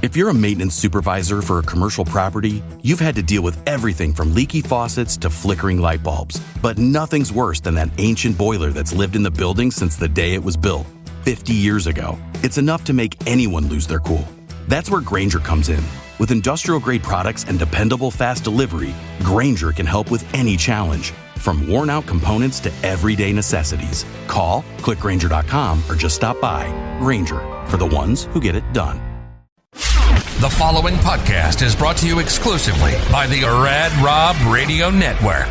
If you're a maintenance supervisor for a commercial property, you've had to deal with everything from leaky faucets to flickering light bulbs. But nothing's worse than that ancient boiler that's lived in the building since the day it was built, 50 years ago. It's enough to make anyone lose their cool. That's where Grainger comes in. With industrial-grade products and dependable fast delivery, Grainger can help with any challenge, from worn-out components to everyday necessities. Call, click Grainger.com, or just stop by. Grainger, for the ones who get it done. The following podcast is brought to you exclusively by the Rad Rob Radio Network.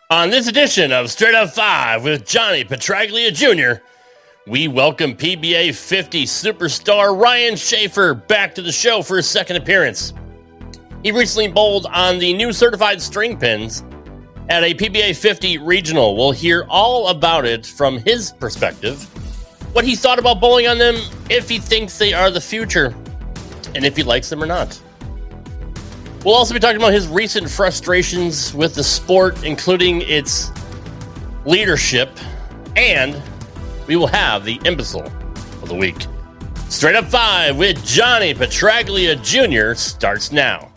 On this edition of Straight Up 5 with Johnny Petraglia Jr., we welcome PBA50 superstar Ryan Shafer back to the show for his second appearance. He recently bowled on the new certified string pins at a PBA50 regional. We'll hear all about it from his perspective, what he thought about bowling on them, if he thinks they are the future, and if he likes them or not. We'll also be talking about his recent frustrations with the sport, including its leadership, and we will have the imbecile of the week. Straight Up 5 with Johnny Petraglia Jr. starts now.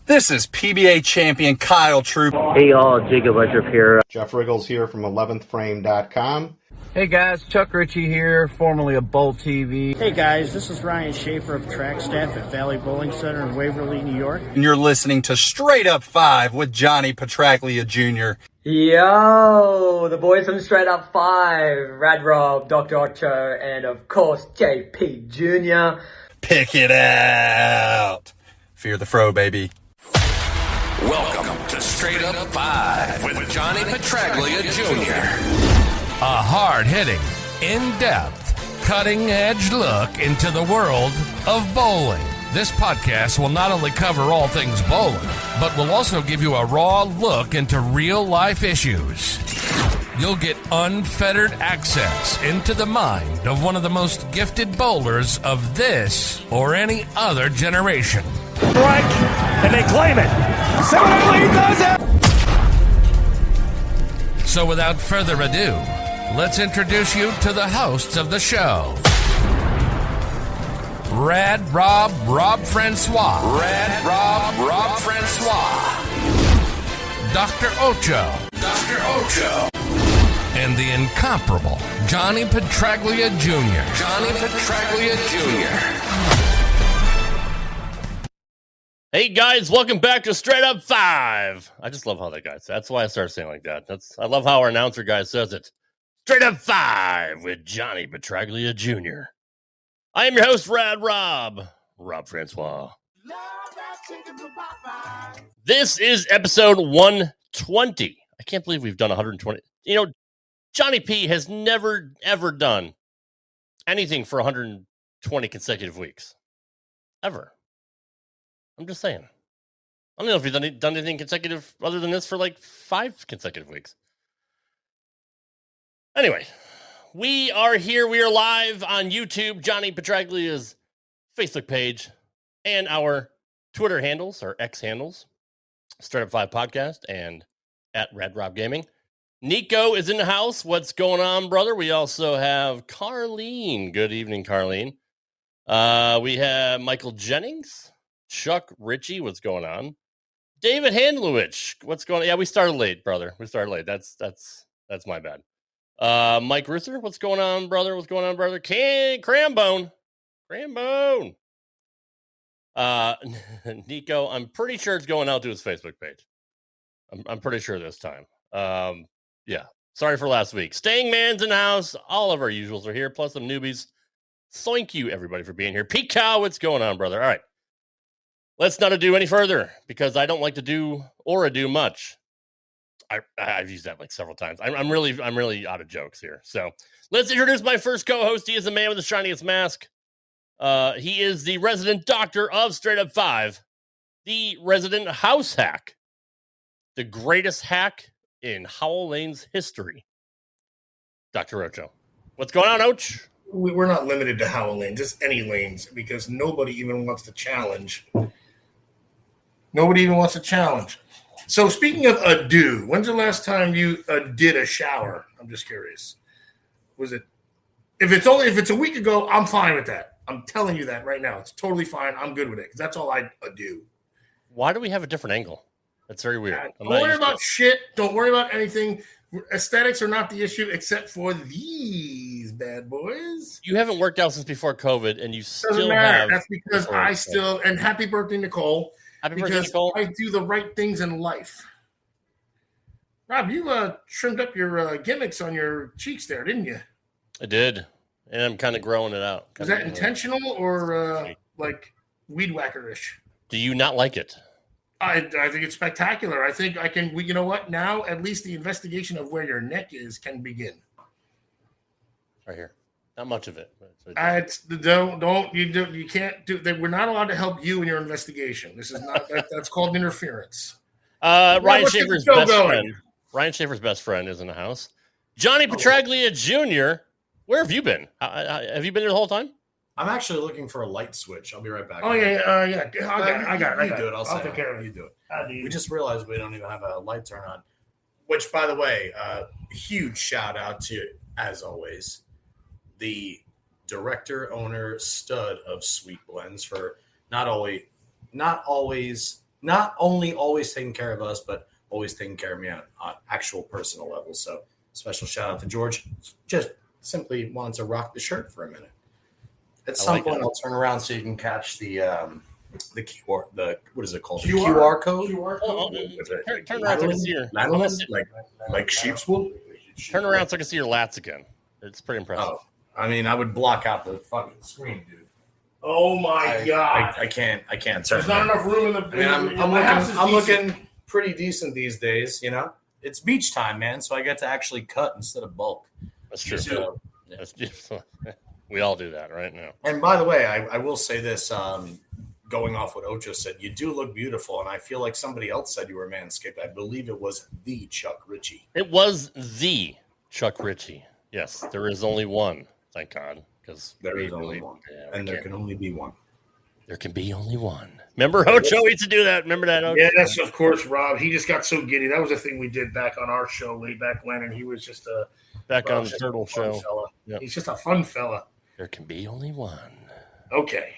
This is PBA champion Kyle Troop. Hey y'all, Jacob Ledrup here. Jeff Riggles here from 11thframe.com. Hey guys, Chuck Ritchie here, formerly of Bowl TV. Hey guys, this is Ryan Shafer of track staff at Valley Bowling Center in Waverly, New York. And you're listening to Straight Up 5 with Johnny Petraglia Jr. Yo, the boys from Straight Up 5, Rad Rob, Dr Ocho, and of course JP Jr. Pick it out. Fear the fro, baby. Welcome to Straight Up 5 with Johnny Petraglia Jr. A hard-hitting, in-depth, cutting-edge look into the world of bowling. This podcast will not only cover all things bowling, but will also give you a raw look into real-life issues. You'll get unfettered access into the mind of one of the most gifted bowlers of this or any other generation. Strike, and they claim it. Somebody does it! So without further ado, let's introduce you to the hosts of the show. Rad Rob, Rob Francois. Rad Rob, Rob Francois. Dr Ocho. Dr Ocho. And the incomparable Johnny Petraglia Jr. Johnny Petraglia Jr. Hey guys, welcome back to Straight Up 5. I just love how that guy says. That's why I started saying like that. I love how our announcer guy says it. Straight Up 5 with Johnny Petraglia Jr. I am your host, Rad Rob, Rob Francois. This is episode 120. I can't believe we've done 120. You know, Johnny P has never, ever done anything for 120 consecutive weeks. Ever. I'm just saying. I don't know if you've done anything consecutive other than this for like 5 consecutive weeks. Anyway, we are here. We are live on YouTube, Johnny Petraglia's Facebook page, and our Twitter handles, our X handles, Straight Up 5 Podcast and at Rad Rob Gaming. Nico is in the house. What's going on, brother? We also have Carlene. Good evening, Carlene. We have Michael Jennings. Chuck Ritchie, what's going on? David Handlewich, what's going on? Yeah, we started late, brother. We started late. That's my bad. Mike Ruther, what's going on, brother? What's going on, brother? Crambone. Nico, I'm pretty sure it's going out to his Facebook page. I'm pretty sure this time. Yeah. Sorry for last week. Staying Man's in the house. All of our usuals are here, plus some newbies. Thank you, everybody, for being here. Pete Cow, what's going on, brother? All right. Let's not ado any further, because I don't like to do much. I've used that like several times. I'm really out of jokes here. So let's introduce my first co-host. He is the man with the shiniest mask. He is the resident doctor of Straight Up 5, the resident house hack, the greatest hack in Howell Lane's history. Dr. Ocho. What's going on, Och? We're not limited to Howell Lane, just any lanes, because nobody even wants to challenge. So speaking of a do, when's the last time you did a shower? I'm just curious. Was it If it's a week ago, I'm fine with that. I'm telling you that right now. It's totally fine. I'm good with it because that's all I do. Why do we have a different angle? That's very weird. Don't worry about shit. Don't worry about anything. Aesthetics are not the issue except for these bad boys. You haven't worked out since before COVID, and you still Doesn't matter. have. That's because I still, and happy birthday, Nicole. Happy birthday, Nicole. I do the right things in life. Rob, you trimmed up your gimmicks on your cheeks there, didn't you? I did, and I'm kind of growing it out. Is that intentional or like weed whacker-ish? Do you not like it? I think it's spectacular. I think I can. You know what? Now at least the investigation of where your neck is can begin. Right here, not much of it. You can't do that. We're not allowed to help you in your investigation. This is not that's called interference. Ryan Shafer's best friend. Ryan Shafer's best friend is in the house. Johnny Petraglia Jr. Where have you been? Have you been there the whole time? I'm actually looking for a light switch. I'll be right back. Oh, yeah. I got it. You do it. I'll take care of it. You do it. We just realized we don't even have a light turn on. Which, by the way, huge shout out to, as always, the director, owner, stud of Sweet Blends for not only always taking care of us, but always taking care of me on actual personal level. So special shout out to George. Just simply wanted to rock the shirt for a minute. At some point, I'll turn around so you can catch the QR. What is it called? The QR code. Turn around so I can see your like sheep's wool. Turn around so I can see your lats again. It's pretty impressive. Oh, I mean, I would block out the fucking screen, dude. Oh my god! I can't turn. There's not enough room in the. I mean, I'm looking pretty decent these days. You know, it's beach time, man. So I get to actually cut instead of bulk. That's true. So, That's just, we all do that right now. And by the way, I will say this, going off what Ocho said, you do look beautiful, and I feel like somebody else said you were manscaped. I believe it was the Chuck Ritchie. It was the Chuck Ritchie. Yes, there is only one, thank God. Because there is only one. Yeah, and there can only be one. There can be only one. Remember Ocho used to do that? Remember that, Ocho? Yes, of course, Rob. He just got so giddy. That was a thing we did back on our show way back when, and he was just a on the Turtle Show. Yep. He's just a fun fella. There can be only one. Okay.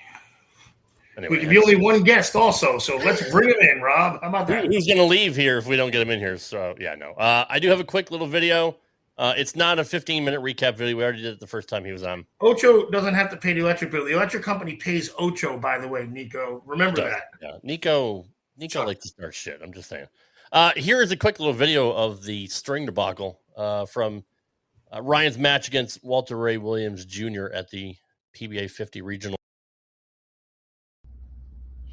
Anyway, we can be only one guest also, so let's bring him in, Rob. How about that? Who's going to leave here if we don't get him in here? So, yeah, no. I do have a quick little video. It's not a 15-minute recap video. We already did it the first time he was on. Ocho doesn't have to pay the electric bill. The electric company pays Ocho, by the way, Nico. Remember that. Yeah, Nico likes to start shit. I'm just saying. Here is a quick little video of the string debacle from Ryan's match against Walter Ray Williams Jr. at the PBA50 regional.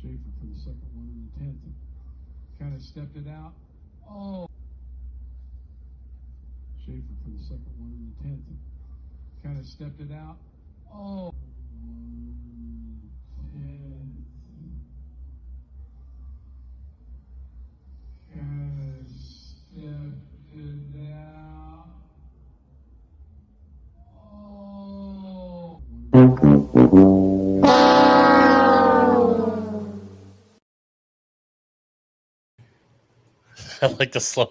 Shafer for the second one in the 10th. Kind of stepped it out. Oh. Shafer for the second one in the 10th. Kind of stepped it out. Oh. 10th. Kind of stepped it out. Oh. I like the slow.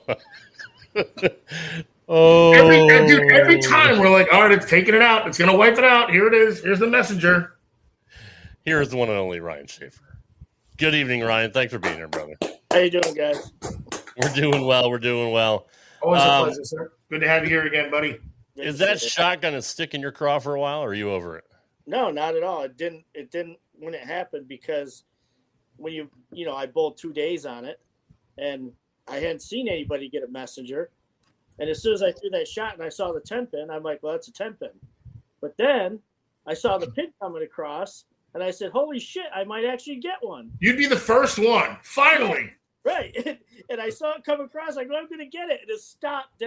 Every time we're like, all right, it's taking it out. It's going to wipe it out. Here it is. Here's the messenger. Here is the one and only Ryan Shafer. Good evening, Ryan. Thanks for being here, brother. How you doing, guys? We're doing well. Always a pleasure, sir. Good to have you here again, buddy. Is that shot going to stick in your craw for a while, or are you over it? No, not at all. It didn't when it happened because when I bowled 2 days on it, and I hadn't seen anybody get a messenger. And as soon as I threw that shot and I saw the 10 pin, I'm like, well, that's a 10 pin. But then I saw the pin coming across, and I said, holy shit, I might actually get one. You'd be the first one, finally. Right. And I saw it come across. I go, I'm going to get it. And it stopped.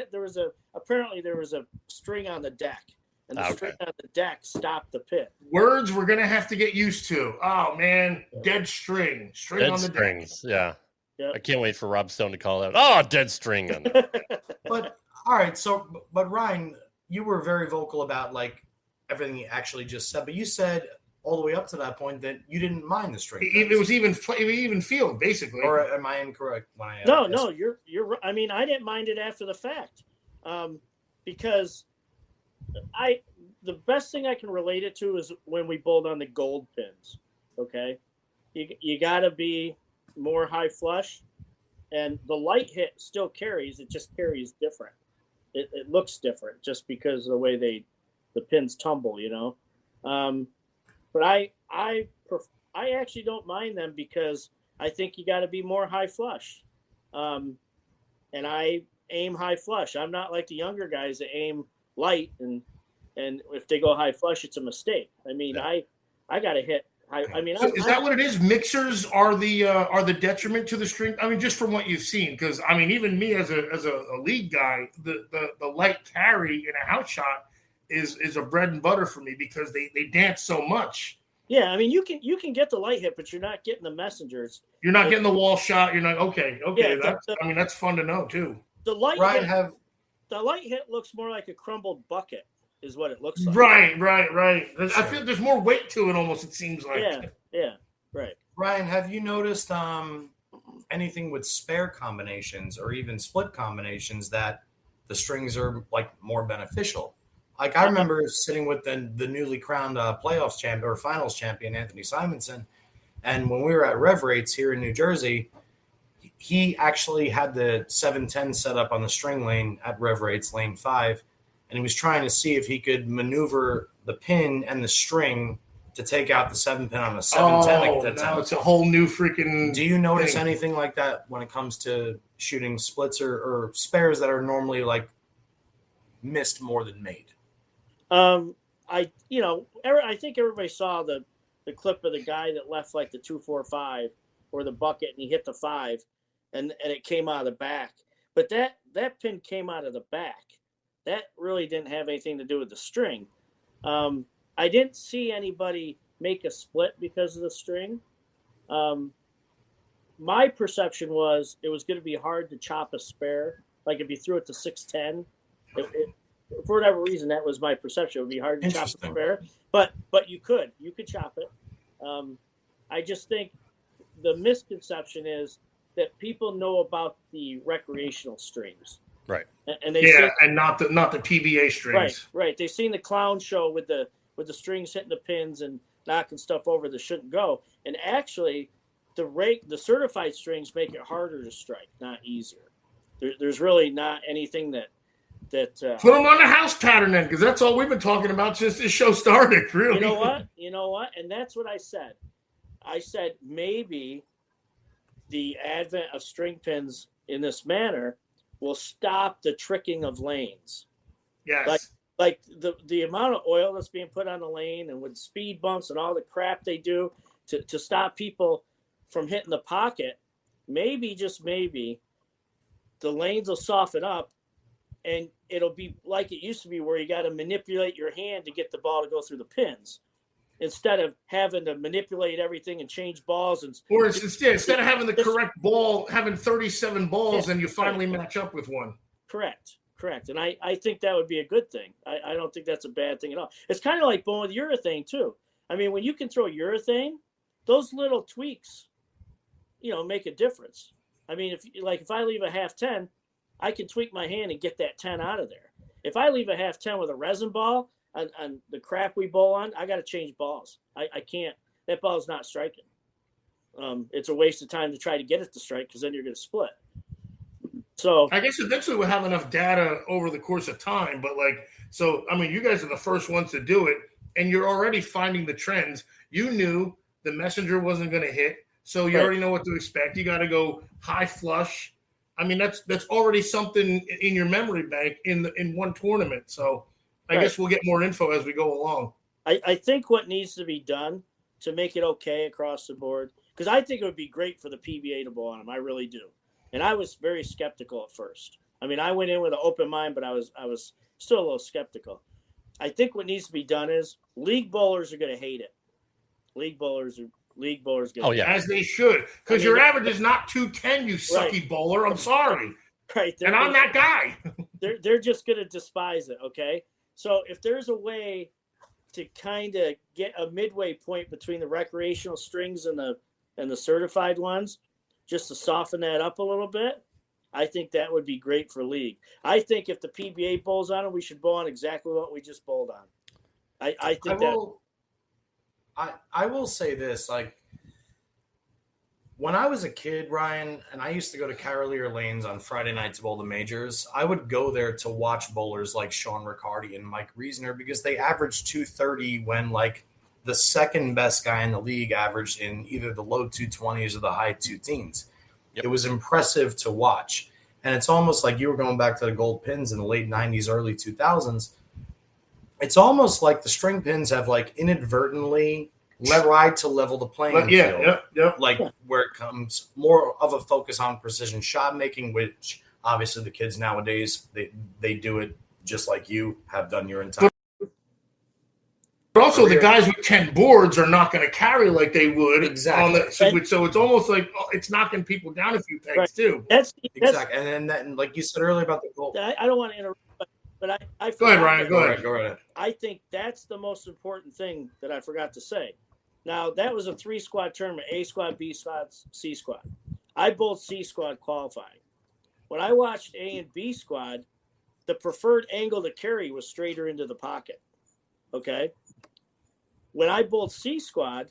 Apparently there was a string on the deck. And the string on the deck stopped the pin. Words we're going to have to get used to. Oh, man. Dead string. String on the strings. deck. Yeah. Yep. I can't wait for Rob Stone to call out. Oh, dead string on that. But all right, but Ryan, you were very vocal about like everything you actually just said, but you said all the way up to that point that you didn't mind the string. It was even field, basically. Or am I incorrect when I? No, you're. I mean, I didn't mind it after the fact, because the best thing I can relate it to is when we bowled on the gold pins. Okay, you got to be more high flush, and the light hit still carries. It just carries different. It looks different just because of the way the pins tumble, you know. But I actually don't mind them because I think you got to be more high flush, and I aim high flush. I'm not like the younger guys that aim light, and if they go high flush, it's a mistake. I mean, I got to hit. Is that what it is? Mixers are the detriment to the string. I mean, just from what you've seen, because I mean, even me as a league guy, the light carry in a house shot is a bread and butter for me because they dance so much. Yeah, I mean, you can get the light hit, but you're not getting the messengers. You're not getting the wall shot. You're not okay. Yeah, that's fun to know too. The light hit looks more like a crumbled bucket. Is what it looks like. Right. I feel there's more weight to it almost, it seems like. Yeah, right. Ryan, have you noticed anything with spare combinations or even split combinations that the strings are like more beneficial? Like I remember sitting with the newly crowned playoffs champion or finals champion, Anthony Simonson, and when we were at Rev Rates here in New Jersey, he actually had the 710 set up on the string lane at Rev Rates lane 5. And he was trying to see if he could maneuver the pin and the string to take out the 7-pin on a 710. Now it's a whole new freaking. Do you notice anything like that when it comes to shooting splits or spares that are normally like missed more than made? I think everybody saw the clip of the guy that left like the 2-4-5 or the bucket and he hit the 5 and it came out of the back. But that pin came out of the back. That really didn't have anything to do with the string. I didn't see anybody make a split because of the string. My perception was it was going to be hard to chop a spare. Like if you threw it to 610, for whatever reason, that was my perception. It would be hard to chop a spare, but you could chop it. I just think the misconception is that people know about the recreational strings. Right. And and not the PBA strings. Right. They've seen the clown show with the strings hitting the pins and knocking stuff over that shouldn't go. And actually, the certified strings make it harder to strike, not easier. There's really not anything that put them on the house pattern then, because that's all we've been talking about since this show started. Really. You know what? And that's what I said. I said maybe the advent of string pins in this manner will stop the tricking of lanes. Yes. Like the amount of oil that's being put on the lane and with speed bumps and all the crap they do to stop people from hitting the pocket, maybe, just maybe, the lanes will soften up and it'll be like it used to be where you got to manipulate your hand to get the ball to go through the pins instead of having to manipulate everything and change balls. Or instead of having the correct ball, having 37 balls and you finally match up with one. Correct. And I think that would be a good thing. I don't think that's a bad thing at all. It's kind of like bowling with urethane too. I mean, when you can throw urethane, those little tweaks, make a difference. I mean, if I leave a half 10, I can tweak my hand and get that 10 out of there. If I leave a half 10 with a resin ball on the crap we bowl on, I got to change balls. I can't. That ball's not striking. It's a waste of time to try to get it to strike because then you're going to split. So I guess eventually we'll have enough data over the course of time. But you guys are the first ones to do it, and you're already finding the trends. You knew the messenger wasn't going to hit, so you already know what to expect. You got to go high flush. I mean, that's already something in your memory bank in one tournament. So I guess we'll get more info as we go along. I think what needs to be done to make it okay across the board, because I think it would be great for the PBA to bowl on them. I really do. And I was very skeptical at first. I mean, I went in with an open mind, but I was still a little skeptical. I think what needs to be done is league bowlers are going to hate it. League bowlers going to hate it. As they should. Because your average is not 210, you sucky bowler. I'm sorry. Right. And I'm that guy. they're just going to despise it, okay? So if there's a way to kind of get a midway point between the recreational strings and the certified ones, just to soften that up a little bit, I think that would be great for league. I think if the PBA bowls on it, we should bowl on exactly what we just bowled on. I think I will say this, like, when I was a kid, Ryan, and I used to go to Carolier Lanes on Friday nights of all the majors, I would go there to watch bowlers like Sean Riccardi and Mike Reasoner because they averaged 230 when, like, the second best guy in the league averaged in either the low 220s or the high 2 teens. Yep. It was impressive to watch. And it's almost like you were going back to the gold pins in the late 90s, early 2000s. It's almost like the string pins have, like, inadvertently tried to level the playing field. Like, where it comes more of a focus on precision shot making, which obviously the kids nowadays, they do it just like you have done your entire. But also, the guys with 10 boards are not going to carry like they would. Exactly. So it's almost like it's knocking people down a few pegs, too. That's exactly. And then, like you said earlier about the goal. I don't want to interrupt, but I go ahead, Ryan. Go ahead. I think that's the most important thing that I forgot to say. Now, that was a 3-squad tournament, A squad, B squad, C squad. I bowled C squad qualifying. When I watched A and B squad, the preferred angle to carry was straighter into the pocket. Okay? When I bowled C squad,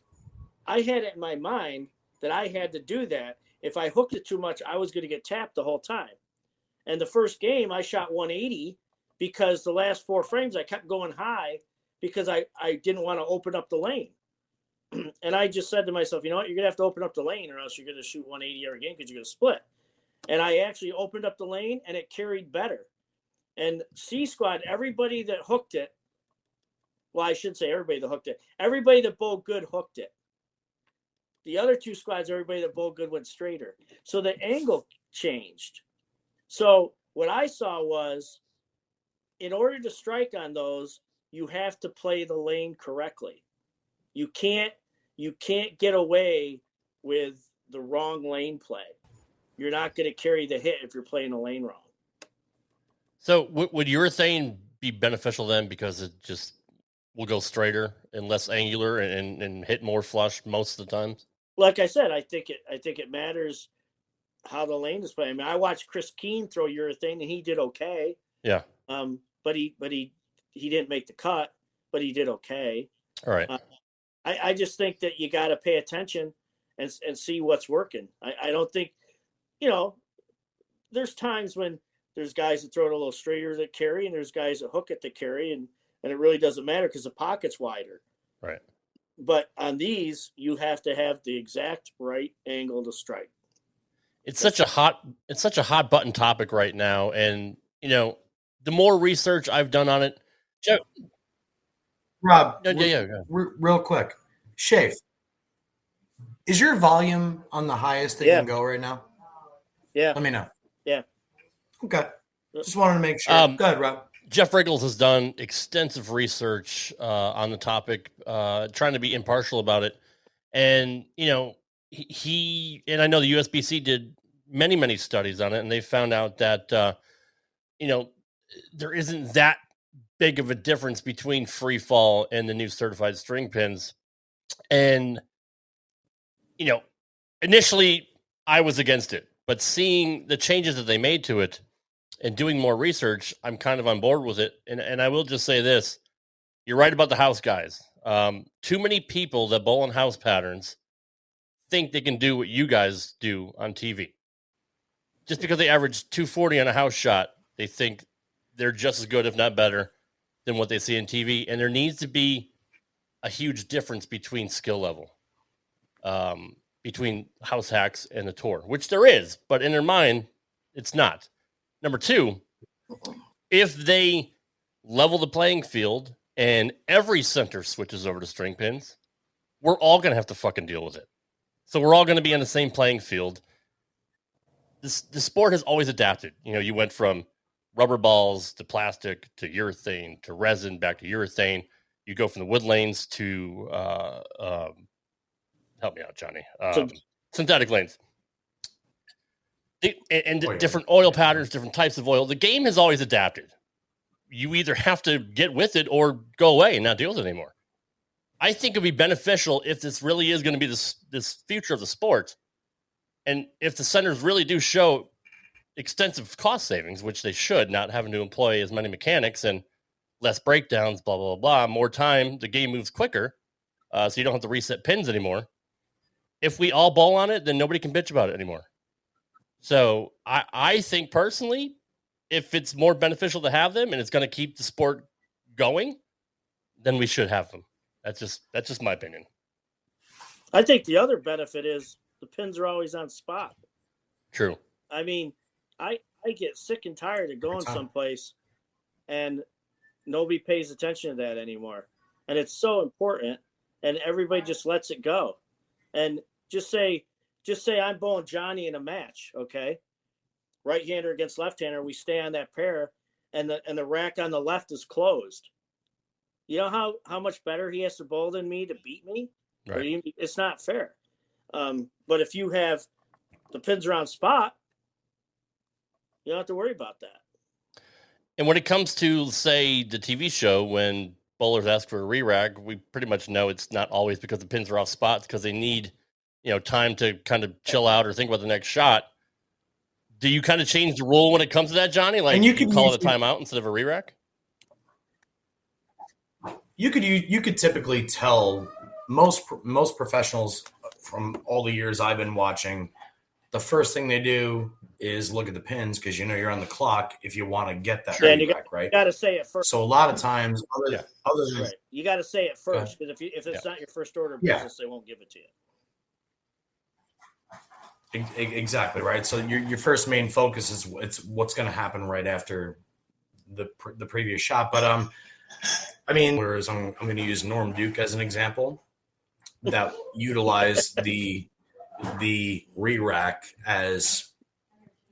I had it in my mind that I had to do that. If I hooked it too much, I was going to get tapped the whole time. And the first game, I shot 180 because the last 4 frames, I kept going high because I didn't want to open up the lane. And I just said to myself, you know what, you're going to have to open up the lane or else you're going to shoot 180 every game because you're going to split. And I actually opened up the lane and it carried better. And C squad, everybody that hooked it, well, I should say everybody that hooked it. Everybody that bowled good hooked it. The other 2 squads, everybody that bowled good went straighter. So the angle changed. So what I saw was, in order to strike on those, you have to play the lane correctly. You can't get away with the wrong lane play. You're not going to carry the hit if you're playing the lane wrong. So would your thing be beneficial then because it just will go straighter and less angular and hit more flush most of the times? Like I said, I think it matters how the lane is playing. I mean, I watched Chris Keene throw urethane and he did okay. Yeah. But he didn't make the cut, but he did okay. All right. I just think that you got to pay attention and see what's working. I don't think, there's times when there's guys that throw it a little straighter that carry, and there's guys that hook it that carry, and it really doesn't matter because the pocket's wider. Right. But on these, you have to have the exact right angle to strike. It's such a hot button topic right now, and the more research I've done on it, Rob, yeah. Real quick, Shafe, is your volume on the highest that you can go right now? Yeah. Let me know. Yeah. Okay. Just wanted to make sure. Go ahead, Rob. Jeff Riggles has done extensive research on the topic, trying to be impartial about it. And, he and I know the USBC did many, many studies on it, and they found out that, there isn't that big of a difference between free fall and the new certified string pins. And, initially I was against it, but seeing the changes that they made to it and doing more research, I'm kind of on board with it. And I will just say this, you're right about the house guys. Too many people that bowl in house patterns think they can do what you guys do on TV. Just because they average 240 on a house shot, they think they're just as good, if not better, than what they see on TV. And there needs to be a huge difference between skill level, between house hacks and the tour, which there is, but in their mind, it's not. Number 2, if they level the playing field and every center switches over to string pins, we're all going to have to fucking deal with it. So we're all going to be on the same playing field. The sport has always adapted. You went from rubber balls to plastic to urethane to resin back to urethane. You go from the wood lanes to help me out, Johnny. Synthetic lanes. Different oil patterns, different types of oil. The game has always adapted. You either have to get with it or go away and not deal with it anymore. I think it'd be beneficial if this really is going to be this future of the sport, and if the centers really do show extensive cost savings, which they should, not having to employ as many mechanics and less breakdowns, blah, blah, blah, more time. The game moves quicker, so you don't have to reset pins anymore. If we all bowl on it, then nobody can bitch about it anymore. So I think personally, if it's more beneficial to have them and it's going to keep the sport going, then we should have them. That's just my opinion. I think the other benefit is the pins are always on spot. True. I mean, I get sick and tired of going someplace and nobody pays attention to that anymore. And it's so important, and everybody just lets it go. And just say I'm bowling Johnny in a match, okay? Right-hander against left-hander, we stay on that pair, and the rack on the left is closed. You know how much better he has to bowl than me to beat me? Right. It's not fair. But if you have the pins around spot, you don't have to worry about that. And when it comes to, say, the TV show, when bowlers ask for a re-rack, we pretty much know it's not always because the pins are off spots, because they need, time to kind of chill out or think about the next shot. Do you kind of change the rule when it comes to that, Johnny? Like, you can call it a timeout instead of a re-rack? You could typically tell most professionals from all the years I've been watching, the first thing they do is look at the pins, because you're on the clock if you want to get that re-rack, right? You got to say it first. So a lot of times, other than right, you got to say it first, because if it's not your first order of business, they won't give it to you. Exactly right. So your first main focus is what's going to happen right after the previous shot. But whereas I'm going to use Norm Duke as an example, that utilize the re-rack as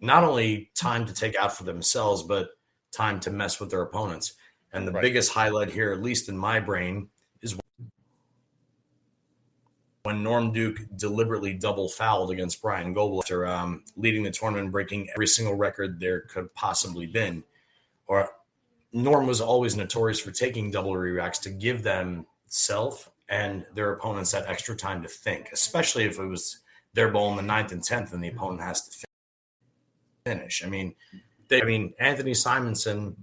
not only time to take out for themselves, but time to mess with their opponents. And the biggest highlight here, at least in my brain, is when Norm Duke deliberately double fouled against Brian Goebel after leading the tournament, breaking every single record there could possibly been. Or Norm was always notorious for taking double re-racks to give themselves and their opponents that extra time to think, especially if it was their bowl in the 9th and 10th and the opponent has to finish. Anthony Simonson,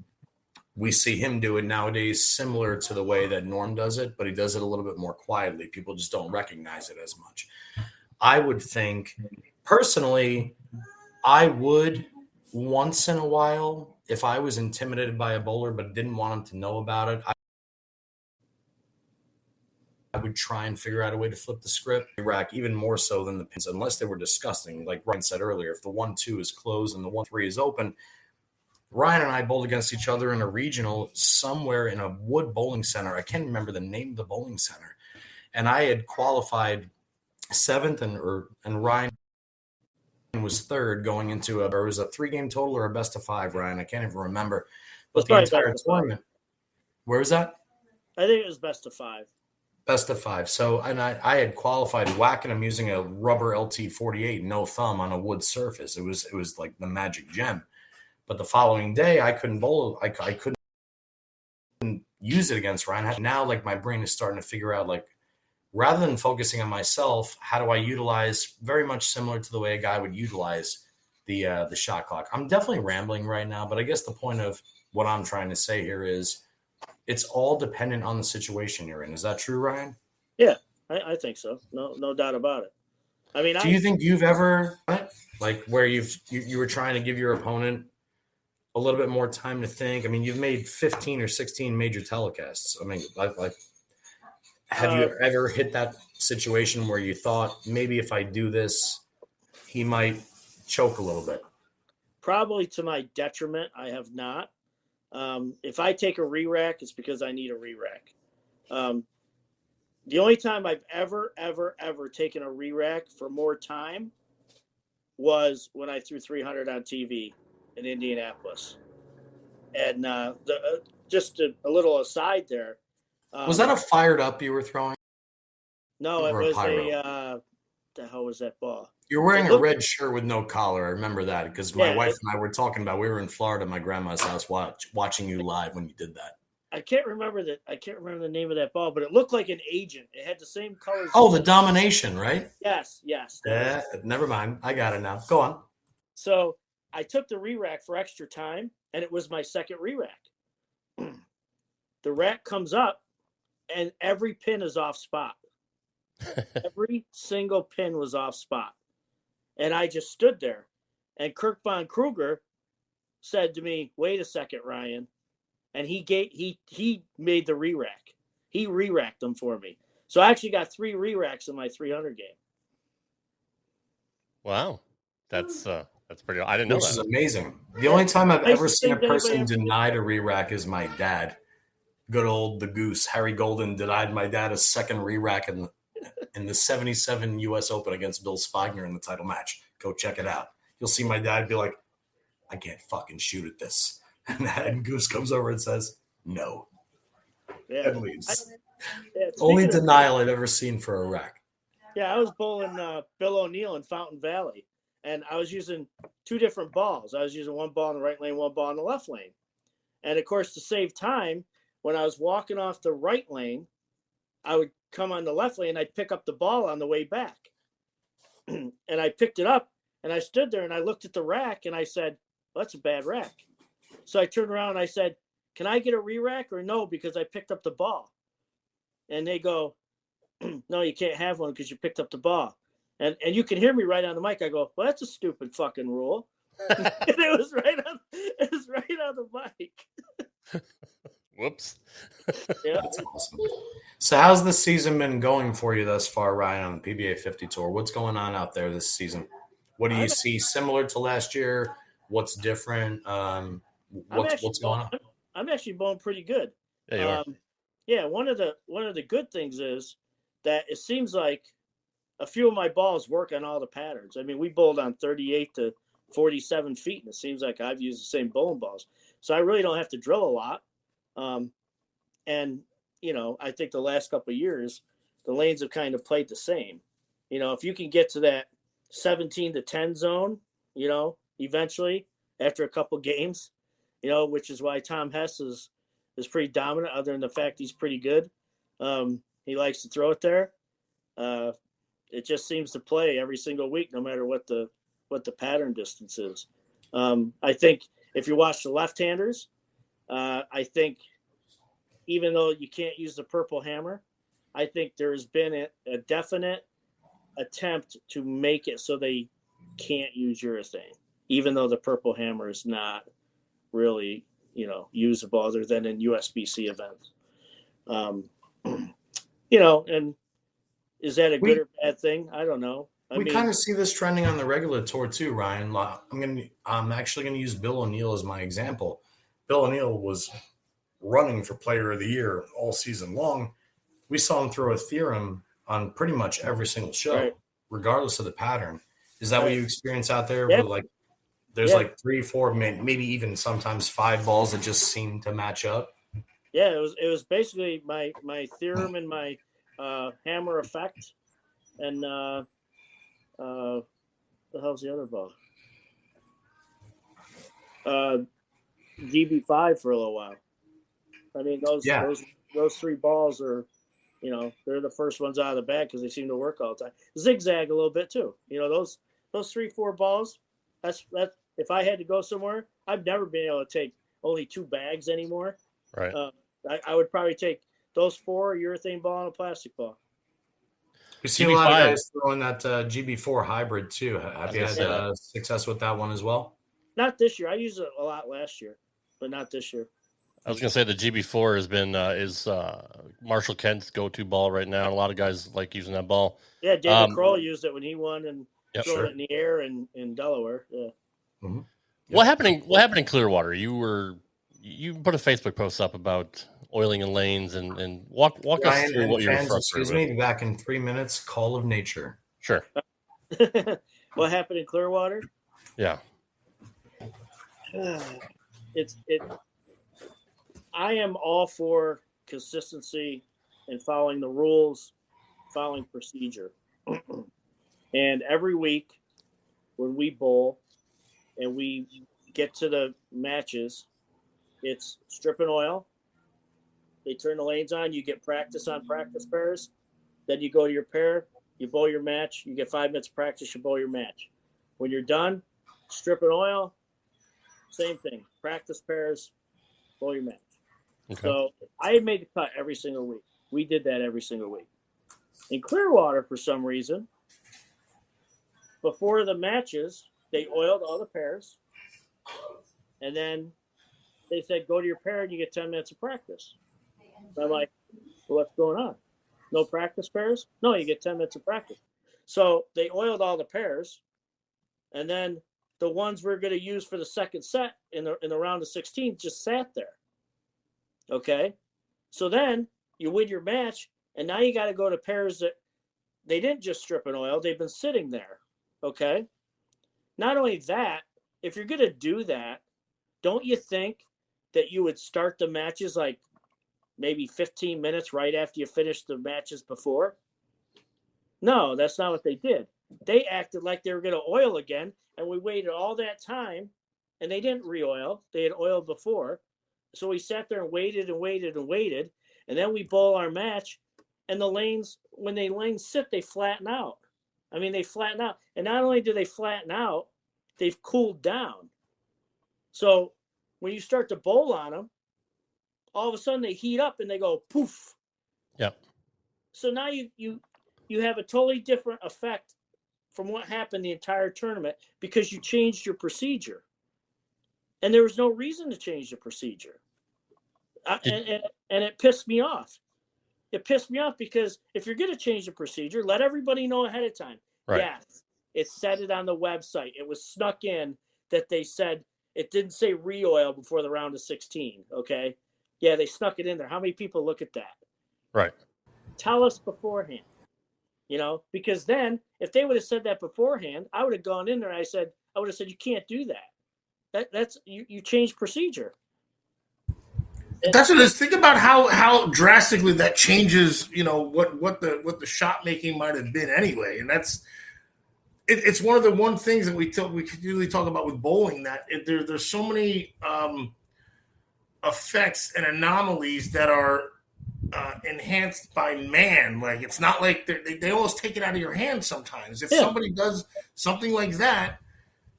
we see him do it nowadays similar to the way that Norm does it, but he does it a little bit more quietly. People just don't recognize it as much. I would think, personally, I would once in a while, if I was intimidated by a bowler but didn't want him to know about it, I would try and figure out a way to flip the script. Rack even more so than the pins, unless they were disgusting. Like Ryan said earlier, if the 1-2 is closed and the 1-3 is open, Ryan and I bowled against each other in a regional somewhere in a wood bowling center. I can't remember the name of the bowling center. And I had qualified 7th and Ryan was 3rd going into it was a 3-game total or a best of 5, Ryan. I can't even remember. But the entire tournament. Where was that? I think it was best of 5. Best of 5. So, and I had qualified whacking him using a rubber LT48, no thumb on a wood surface. It was like the magic gem. But the following day, I couldn't bowl. I couldn't use it against Ryan. Now, like, my brain is starting to figure out, like, rather than focusing on myself, how do I utilize, very much similar to the way a guy would utilize the shot clock. I'm definitely rambling right now, but I guess the point of what I'm trying to say here is it's all dependent on the situation you're in. Is that true, Ryan? Yeah, I think so. No doubt about it. I mean, do you think you've ever, like, where you were trying to give your opponent a little bit more time to think? I mean, you've made 15 or 16 major telecasts. I mean, like have you ever hit that situation where you thought, maybe if I do this, he might choke a little bit? Probably to my detriment, I have not. If I take a re-rack, it's because I need a re-rack. The only time I've ever taken a re-rack for more time was when I threw 300 on TV in Indianapolis. And just a little aside there. Was that a fired up you were throwing? No, it was the hell was that ball? You're wearing a red shirt with no collar. I remember that because my wife and I were talking about, we were in Florida at my grandma's house watching you live when you did that. I can't remember the name of that ball, but it looked like an agent. It had the same colors. Oh, the Domination, right? Yes. Never mind. I got it now. Go on. So I took the re-rack for extra time, and it was my second re-rack. the rack comes up, and every pin is off spot. Every single pin was off spot. And I just stood there. And Kirk Von Kruger said to me, "Wait a second, Ryan." And he made the re-rack. He re-racked them for me. So I actually got 3 re-racks in my 300 game. Wow. That's pretty. I didn't know that. Which is amazing. The only time I've ever seen a person denied a re-rack is my dad. Good old the Goose. Harry Golden denied my dad a second re-rack in the 77 U.S. Open against Bill Spagner in the title match. Go check it out. You'll see my dad be like, "I can't fucking shoot at this." And Goose comes over and says, "No." Yeah. And leaves. Only denial I've ever seen for a rack. Yeah, I was bowling Bill O'Neill in Fountain Valley, and I was using 2 different balls. I was using one ball in the right lane, one ball in the left lane. And, of course, to save time, when I was walking off the right lane, I would come on the left lane, and I'd pick up the ball on the way back. And I picked it up, and I stood there, and I looked at the rack, and I said, "Well, that's a bad rack." So I turned around, and I said, "Can I get a re-rack or no, because I picked up the ball?" And they go, "No, you can't have one because you picked up the ball." And you can hear me right on the mic. I go, "Well, that's a stupid fucking rule." And it was right on the mic. Whoops. Yeah. That's awesome. So how's the season been going for you thus far, Ryan, on the PBA 50 tour? What's going on out there this season? What do you see similar to last year? What's different? What's going on? I'm actually bowling pretty good. Yeah, you are. Yeah, one of the good things is that it seems like a few of my balls work on all the patterns. I mean, we bowled on 38 to 47 feet, and it seems like I've used the same bowling balls. So I really don't have to drill a lot. And, I think the last couple of years, the lanes have kind of played the same. If you can get to that 17 to 10 zone, eventually after a couple games, which is why Tom Hess is pretty dominant, other than the fact he's pretty good. He likes to throw it there. It just seems to play every single week, no matter what the pattern distance is. I think if you watch the left-handers, I think even though you can't use the purple hammer, I think there's been a definite attempt to make it so they can't use urethane, even though the purple hammer is not really, usable other than in USBC events. And is that a good or bad thing? I don't know. We kind of see this trending on the regular tour too, Ryan. I'm actually going to use Bill O'Neill as my example. Bill O'Neill was running for Player of the Year all season long. We saw him throw a theorem on pretty much every single show, regardless of the pattern. Is that what you experience out there? Yeah. Where there's 3, 4, maybe even sometimes 5 balls that just seem to match up? Yeah, it was basically my theorem and my hammer effect, and the hell's the other ball? GB5 for a little while. I mean, those 3 balls are, they're the first ones out of the bag because they seem to work all the time. Zigzag a little bit too. Those 3, 4 balls. That's if I had to go somewhere, I've never been able to take only 2 bags anymore. Right. I would probably take those 4 urethane ball and a plastic ball. We see a lot of guys throwing that GB4 hybrid too. Have you had success with that one as well? Not this year. I used it a lot last year, but not this year. I was going to say the GB4 has been is Marshall Kent's go-to ball right now, and a lot of guys like using that ball. Yeah, David Kroll used it when he won and threw it in the air in Delaware. Yeah. Mm-hmm. What happened in Clearwater? You put a Facebook post up about oiling and lanes and walk us through what you're frustrated with. Excuse me, back in 3 minutes, call of nature. Sure. What happened in Clearwater? Yeah. I am all for consistency and following the rules, following procedure. And every week when we bowl and we get to the matches, it's strip and oil. They turn the lanes on. You get practice on practice pairs. Then you go to your pair. You bowl your match. You get 5 minutes of practice. You bowl your match. When you're done, strip and oil. Same thing. Practice pairs. Bowl your match. Okay. So I had made the cut every single week. We did that every single week. In Clearwater, for some reason, before the matches, they oiled all the pairs, and then they said, go to your pair and you get 10 minutes of practice. And I'm like, well, what's going on? No practice pairs? No, you get 10 minutes of practice. So they oiled all the pairs, and then the ones we're going to use for the second set in the round of 16 just sat there. Okay? So then you win your match, and now you got to go to pairs that they didn't just strip and oil. They've been sitting there. Okay? Not only that, if you're going to do that, don't you think that you would start the matches like maybe 15 minutes right after you finish the matches before? No, that's not what they did. They acted like they were going to oil again, and we waited all that time, and they didn't re-oil. They had oiled before. So we sat there and waited and waited and waited, and then we bowl our match, and the lanes, when the lanes sit, they flatten out. I mean, they flatten out. And not only do they flatten out, they've cooled down. So when you start to bowl on them, all of a sudden they heat up and they go poof. Yep. So now you have a totally different effect from what happened the entire tournament because you changed your procedure. And there was no reason to change the procedure. And it pissed me off. It pissed me off because if you're going to change the procedure, let everybody know ahead of time. Right. Yes, it said it on the website. It was snuck in that they said it didn't say re-oil before the round of 16, okay? Yeah, they snuck it in there. How many people look at that? Right. Tell us beforehand, because then if they would have said that beforehand, I would have gone in there and I would have said, you can't do that. That's you change procedure. That's what it is. Think about how drastically that changes, what the shot making might have been anyway. And it's one of the things that we continually talk about with bowling, that there's so many effects and anomalies that are enhanced by man. Like, it's not like they almost take it out of your hands sometimes. If somebody does something like that,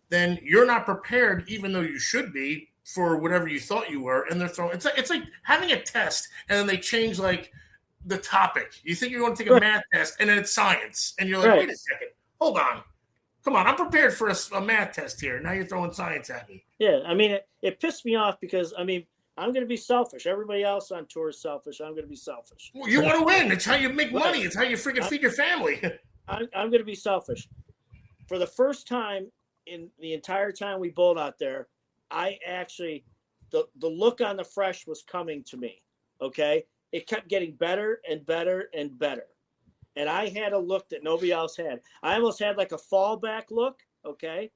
then you're not prepared, even though you should be, for whatever you thought you were, and they're throwing. It's like having a test, and then they change like the topic. You think you're going to take a math test, and then it's science, and you're like, wait a second, hold on, come on, I'm prepared for a math test here. Now you're throwing science at me. Yeah, I mean, it pissed me off because I'm going to be selfish. Everybody else on tour is selfish. I'm going to be selfish. Well, you want to win. It's how you make money. It's how you freaking feed your family. I'm going to be selfish. For the first time in the entire time we bowled out there, I actually, the look on the fresh was coming to me, okay? It kept getting better and better and better. And I had a look that nobody else had. I almost had like a fallback look, okay?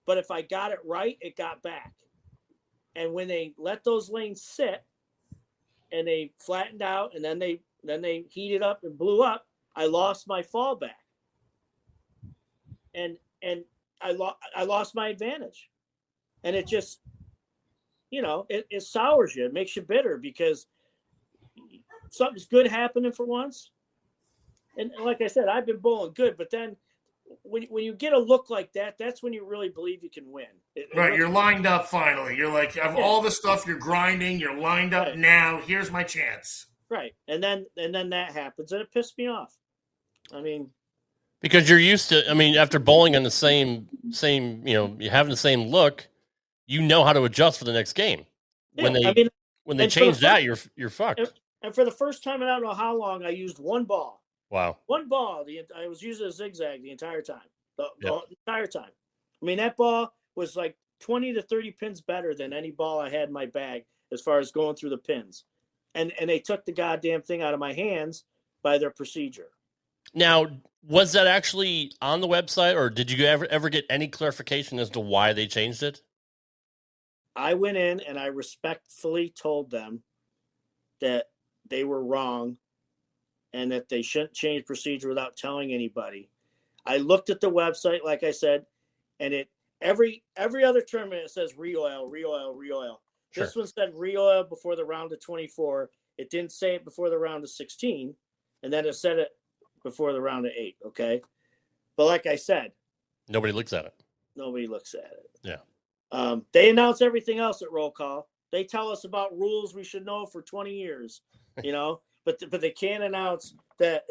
But if I got it right, it got back. And when they let those lanes sit and they flattened out and then they heated up and blew up, I lost my fallback. And I lost my advantage. And it just, it sours you. It makes you bitter because something's good happening for once. And like I said, I've been bowling good, but then when you get a look like that, that's when you really believe you can win. Right, you're lined up finally. You're like, of all the stuff you're grinding, you're lined up now. Here's my chance. Right, and then that happens, and it pissed me off. I mean, because you're used to. I mean, after bowling on the same, you're having the same look. You know how to adjust for the next game. When they change that, you're fucked. And for the first time in I don't know how long, I used one ball. Wow. One ball. I was using a zigzag the entire time. The entire time. I mean, that ball was like 20 to 30 pins better than any ball I had in my bag as far as going through the pins. And they took the goddamn thing out of my hands by their procedure. Now, was that actually on the website, or did you ever get any clarification as to why they changed it? I went in and I respectfully told them that they were wrong and that they shouldn't change procedure without telling anybody. I looked at the website, like I said, and every other tournament it says re-oil, re-oil, re-oil. Sure. This one said re-oil before the round of 24. It didn't say it before the round of 16, and then it said it before the round of 8, okay? But like I said, nobody looks at it. Nobody looks at it. Yeah. They announce everything else at roll call. They tell us about rules we should know for 20 years, but they can't announce that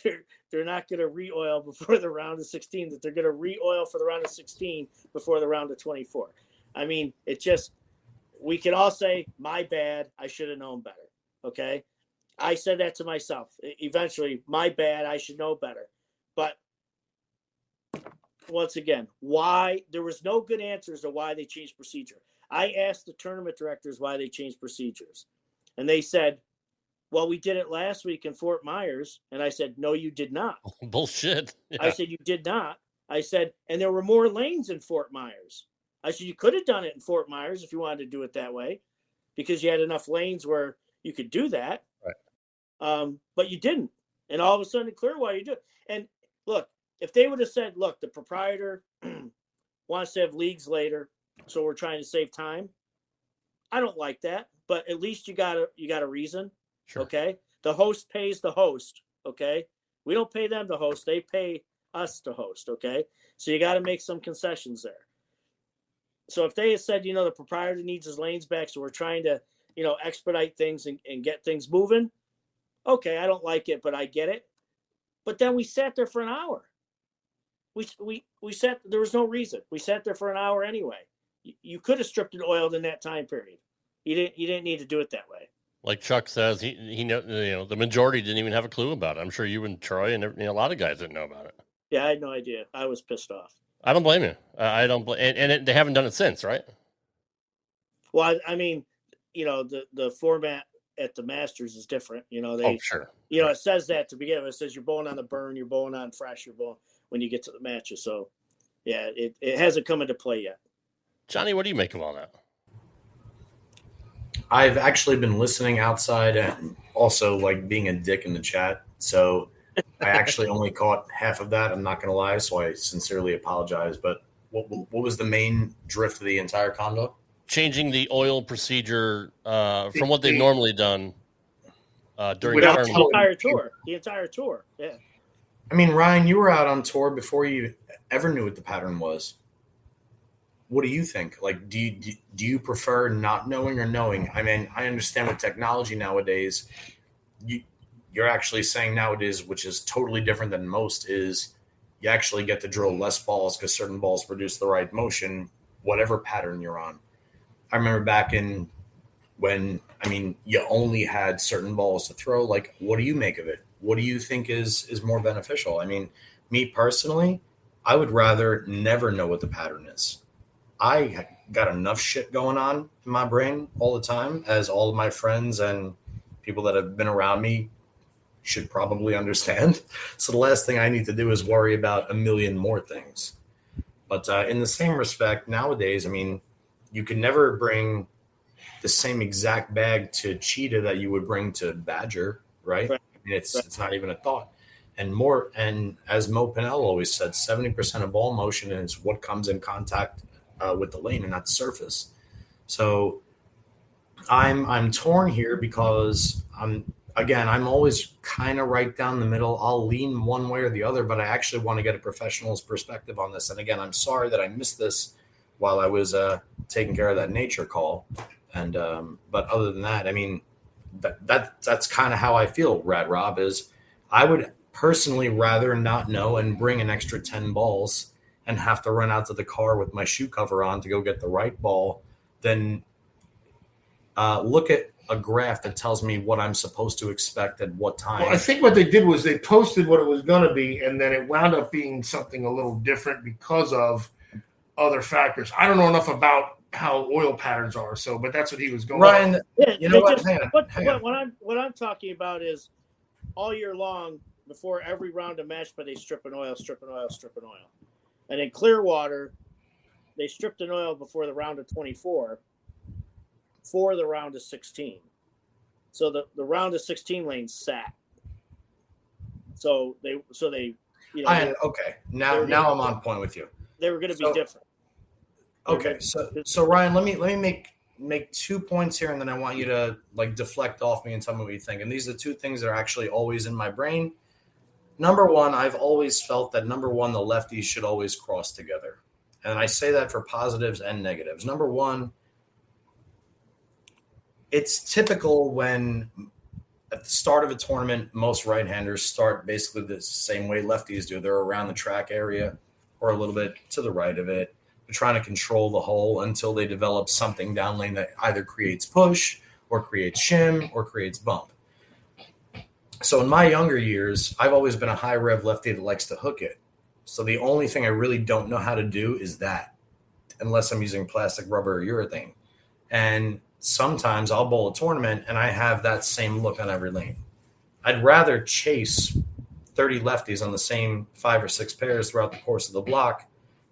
they're not going to re-oil before the round of 16, that they're going to re-oil for the round of 16 before the round of 24. I mean, we can all say, my bad, I should have known better, okay? I said that to myself. Eventually, my bad, I should know better. But once again, why? There was no good answers to why they changed procedure. I asked the tournament directors why they changed procedures. And they said, well, we did it last week in Fort Myers. And I said, no, you did not. Bullshit. Yeah. I said, you did not. I said, and there were more lanes in Fort Myers. I said, you could have done it in Fort Myers if you wanted to do it that way, because you had enough lanes where you could do that. Right. But you didn't. And all of a sudden, Clearwater, you do it. And look, if they would have said, look, the proprietor wants to have leagues later, so we're trying to save time, I don't like that. But at least you got a reason. Sure. Okay. The host pays the host. Okay. We don't pay them to host. They pay us to host. Okay. So you got to make some concessions there. So if they had said, the proprietor needs his lanes back, so we're trying to, expedite things and get things moving. Okay. I don't like it, but I get it. But then we sat there for an hour. We sat, there was no reason. We sat there for an hour anyway. You could have stripped and oiled in that time period. You didn't need to do it that way. Like Chuck says, he the majority didn't even have a clue about it. I'm sure you and Troy and a lot of guys didn't know about it. Yeah, I had no idea. I was pissed off. I don't blame you. I don't blame, and they haven't done it since, right? Well, I mean, the format at the Masters is different. Sure. It says that to begin with. It says you're bowling on the burn, you're bowling on fresh, you're bowling when you get to the matches. So, yeah, it hasn't come into play yet. Johnny, what do you make of all that? I've actually been listening outside and also being a dick in the chat. So I actually only caught half of that. I'm not going to lie. So I sincerely apologize. But what was the main drift of the entire convo? Changing the oil procedure from what they've normally done during the entire tour. Yeah. I mean, Ryan, you were out on tour before you ever knew what the pattern was. What do you think? Do you prefer not knowing or knowing? I mean, I understand with technology nowadays, you're actually saying nowadays, which is totally different than most, is you actually get to drill less balls because certain balls produce the right motion, whatever pattern you're on. I remember back in when, you only had certain balls to throw. What do you make of it? What do you think is more beneficial? I mean, me personally, I would rather never know what the pattern is. I got enough shit going on in my brain all the time, as all of my friends and people that have been around me should probably understand. So the last thing I need to do is worry about a million more things. But in the same respect, nowadays, you can never bring the same exact bag to cheetah that you would bring to badger, right? It's not even a thought. And as Mo Pinnell always said, 70% of ball motion is what comes in contact with the lane and not surface. So I'm torn here because I'm always kind of right down the middle. I'll lean one way or the other, but I actually want to get a professional's perspective on this. And again, I'm sorry that I missed this while I was taking care of that nature call. And but other than that, that's kind of how I feel, Rad Rob, is I would personally rather not know and bring an extra 10 balls and have to run out to the car with my shoe cover on to go get the right ball than look at a graph that tells me what I'm supposed to expect at what time. Well, I think what they did was they posted what it was going to be, and then it wound up being something a little different because of other factors. I don't know enough about how oil patterns are, but that's what he was going. Ryan, you know what? What I'm talking about is all year long, before every round of match, but they strip and oil. And in Clearwater, they stripped an oil before the round of 24 for the round of 16. So the round of 16 lanes sat. So they okay. Now I'm on point with you. They were going to be different. Okay. So Ryan, let me make 2 points here, and then I want you to deflect off me and tell me what you think. And these are two things that are actually always in my brain. Number one, I've always felt that the lefties should always cross together. And I say that for positives and negatives. Number one, it's typical when at the start of a tournament, most right-handers start basically the same way lefties do. They're around the track area or a little bit to the right of it. They're trying to control the hole until they develop something down lane that either creates push or creates shim or creates bump. So in my younger years, I've always been a high rev lefty that likes to hook it. So the only thing I really don't know how to do is that, unless I'm using plastic, rubber, or urethane. And sometimes I'll bowl a tournament and I have that same look on every lane. I'd rather chase 30 lefties on the same 5 or 6 pairs throughout the course of the block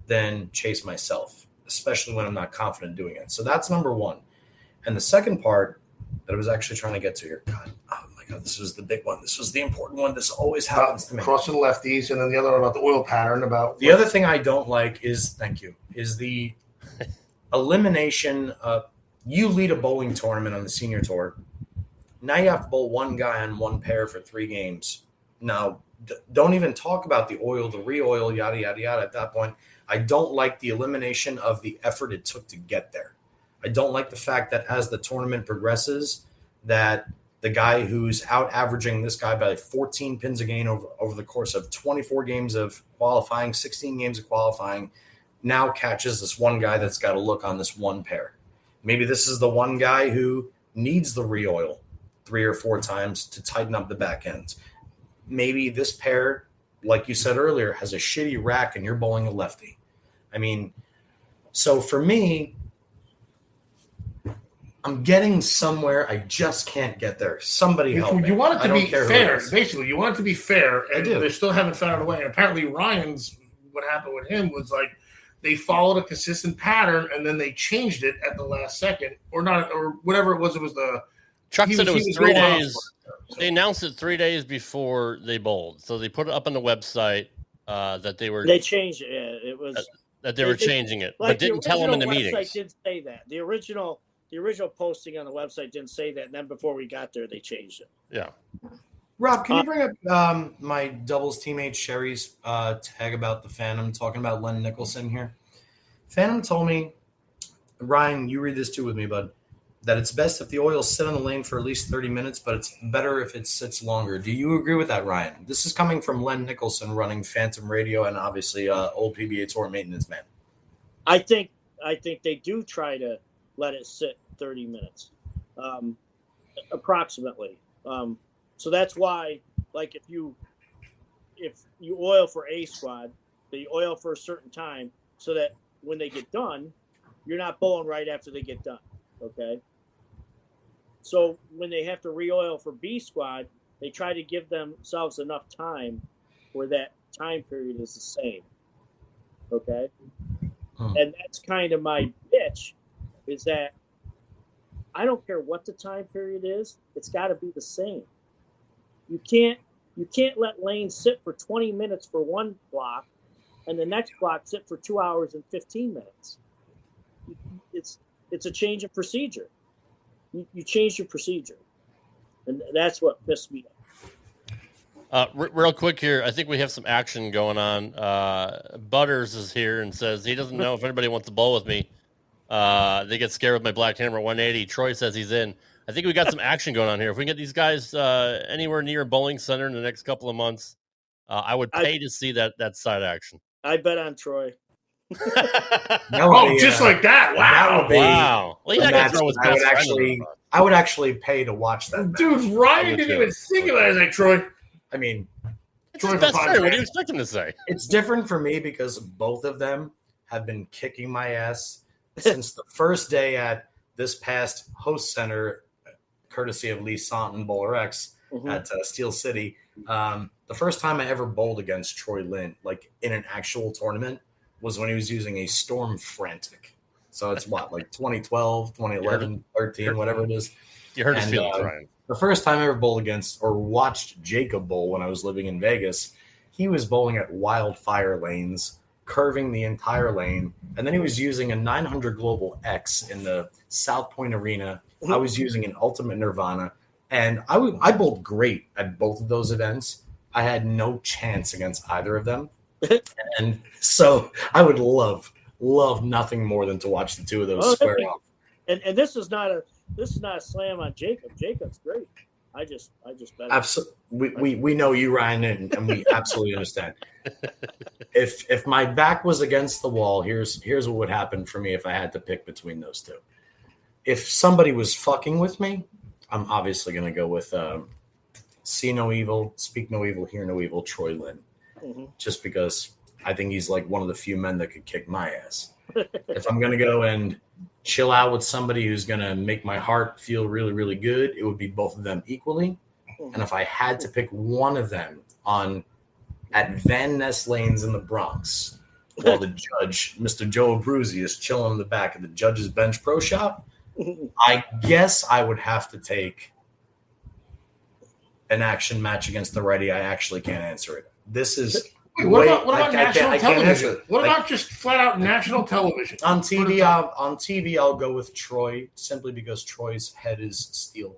than chase myself, especially when I'm not confident doing it. So that's number one. And the second part that I was actually trying to get to here, oh my God, this was the big one. This was the important one. This always happens to me. Crossing lefties, and then the other one about the oil pattern. About the other thing I don't like is the elimination of you lead a bowling tournament on the senior tour. Now you have to bowl one guy on one pair for 3 games. Now, don't even talk about the oil, the re-oil, yada, yada, yada at that point. I don't like the elimination of the effort it took to get there. I don't like the fact that as the tournament progresses, that the guy who's out averaging this guy by like 14 pins a game over the course of 24 games of qualifying, 16 games of qualifying, now catches this one guy that's got a look on this one pair. Maybe this is the one guy who needs the re-oil 3 or 4 times to tighten up the back end. Maybe this pair, like you said earlier, has a shitty rack and you're bowling a lefty. I mean, so for me, I'm getting somewhere. I just can't get there. Somebody help me. You want it to be fair. Basically, you want it to be fair, and they still haven't found a way. And apparently, Ryan's, what happened with him was like they followed a consistent pattern, and then they changed it at the last second, or not, or whatever it was. It was the Chuck said it was 3 days. They announced it 3 days before they bowled, so they put it up on the website that they were. They changed it. It was that they were changing it, like but didn't tell them in the meetings. The website didn't say that. The original posting on the website didn't say that, and then before we got there, they changed it. Yeah. Rob, can you bring up my doubles teammate Sherry's tag about the Phantom, talking about Len Nicholson here? Phantom told me, Ryan, you read this too with me, bud, that it's best if the oils sit on the lane for at least 30 minutes, but it's better if it sits longer. Do you agree with that, Ryan? This is coming from Len Nicholson, running Phantom Radio and obviously old PBA Tour maintenance man. I think they do try to let it sit 30 minutes, approximately. So that's why, like, if you oil for A squad, they oil for a certain time so that when they get done, you're not bowling right after they get done. Okay. So when they have to re-oil for B squad, they try to give themselves enough time where that time period is the same. Okay. And that's kind of my bitch, is that I don't care what the time period is, it's got to be the same. You can't let lanes sit for 20 minutes for one block and the next block sit for 2 hours and 15 minutes. It's a change of procedure. You change your procedure. And that's what pissed me off. Real quick here, I think we have some action going on. Butters is here and says he doesn't know if anybody wants to bowl with me. They get scared with my black hammer 180. Troy says he's in. I think we got some action going on here. If we can get these guys anywhere near a bowling center in the next couple of months, I would pay to see that side action. I bet on Troy. Just like that. Wow. Wow. Well, he's not gonna throw his best I would actually pay to watch that. Dude, Ryan didn't even think about it like Troy. I mean, it's his best friend. What do you expect him to say? It's different for me because both of them have been kicking my ass since the first day at this past host center, courtesy of Lee Sant and Bowler X at Steel City. The first time I ever bowled against Troy Lynn, like in an actual tournament, was when he was using a Storm Frantic. So it's like 2012, 2011, 13, whatever it is. You heard his feelings, Ryan. The first time I ever bowled against or watched Jacob bowl when I was living in Vegas, he was bowling at wildfire lanes, curving the entire lane. And then he was using a 900 Global X in the South Point Arena. I was using an Ultimate Nirvana. And I bowled great at both of those events. I had no chance against either of them. And so I would love nothing more than to watch the two of those square off. And this is not this is not a slam on Jacob. Jacob's great. I just bet. Absolutely, we know you, Ryan, and we absolutely understand. If my back was against the wall, here's what would happen for me if I had to pick between those two. If somebody was fucking with me, I'm obviously going to go with see no evil, speak no evil, hear no evil, Troy Lynn. Mm-hmm. Just because I think he's like one of the few men that could kick my ass. If I'm going to go and chill out with somebody who's going to make my heart feel really, really good, it would be both of them equally. Mm-hmm. And if I had to pick one of them at Van Ness Lanes in the Bronx, while the judge, Mr. Joe Abruzzi, is chilling in the back of the judge's bench pro shop, I guess I would have to take an action match against the righty. I actually can't answer it. This is what about national television? What about just flat out national television? On TV, I'll go with Troy simply because Troy's head is steel.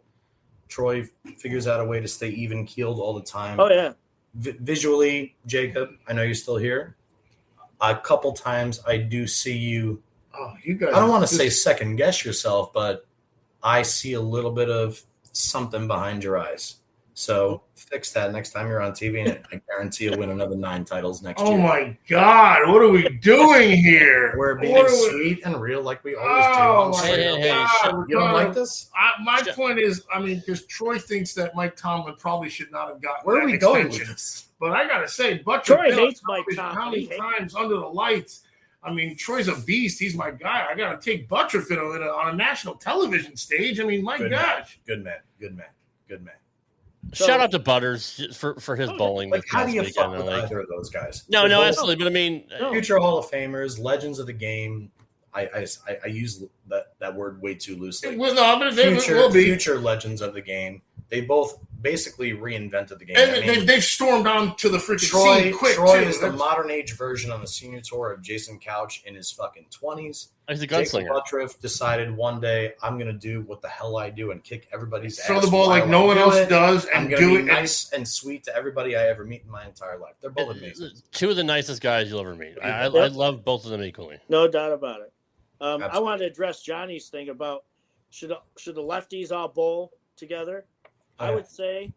Troy figures out a way to stay even keeled all the time. Oh yeah. Visually, Jacob, I know you're still here. A couple times I do see you. Oh, you guys! I don't want to say second guess yourself, but I see a little bit of something behind your eyes. So fix that next time you're on TV, and I guarantee you'll win another 9 titles next year. Oh my God! What are we doing here? We're being sweet and real, like we always do. On God, you don't like this? My point is, I mean, because Troy thinks that Mike Tomlin probably should not have gotten. Where that are we extension. going with this? But I gotta say, Troy hates Mike Tomlin. How many times under the lights? I mean, Troy's a beast. He's my guy. I gotta take Butterfield on a national television stage. I mean, my gosh. Good man. Shout out to Butters for his bowling. Like, how do you fuck with either of those guys? No, absolutely. But I mean, future Hall of Famers, legends of the game. I use that word way too loosely. Future legends of the game. They both basically reinvented the game. And they've stormed on to the freaking scene quick. Troy is the modern age version on the senior tour of Jason Couch in his fucking 20s. He's a gunslinger. Jacob Buttriff decided one day, I'm going to do what the hell I do and kick everybody's ass. Throw the ball like no one else does and do it. Nice and sweet to everybody I ever meet in my entire life. They're both amazing. Two of the nicest guys you'll ever meet. I love both of them equally. No doubt about it. I wanted to address Johnny's thing about should the lefties all bowl together. I would say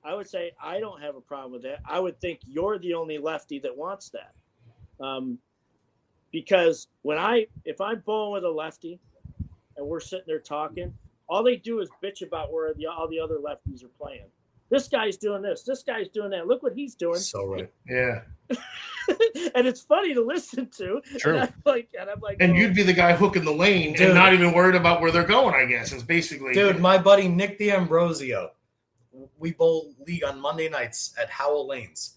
I don't have a problem with that. I would think you're the only lefty that wants that. Because if I'm bowling with a lefty and we're sitting there talking, all they do is bitch about where all the other lefties are playing. This guy's doing this. This guy's doing that. Look what he's doing. So right. Yeah. And it's funny to listen to. True. And I'm like, and you'd be the guy hooking the lane and not even worried about where they're going, I guess. It's basically. Dude, my buddy Nick D'Ambrosio, we bowl league on Monday nights at Howell Lanes.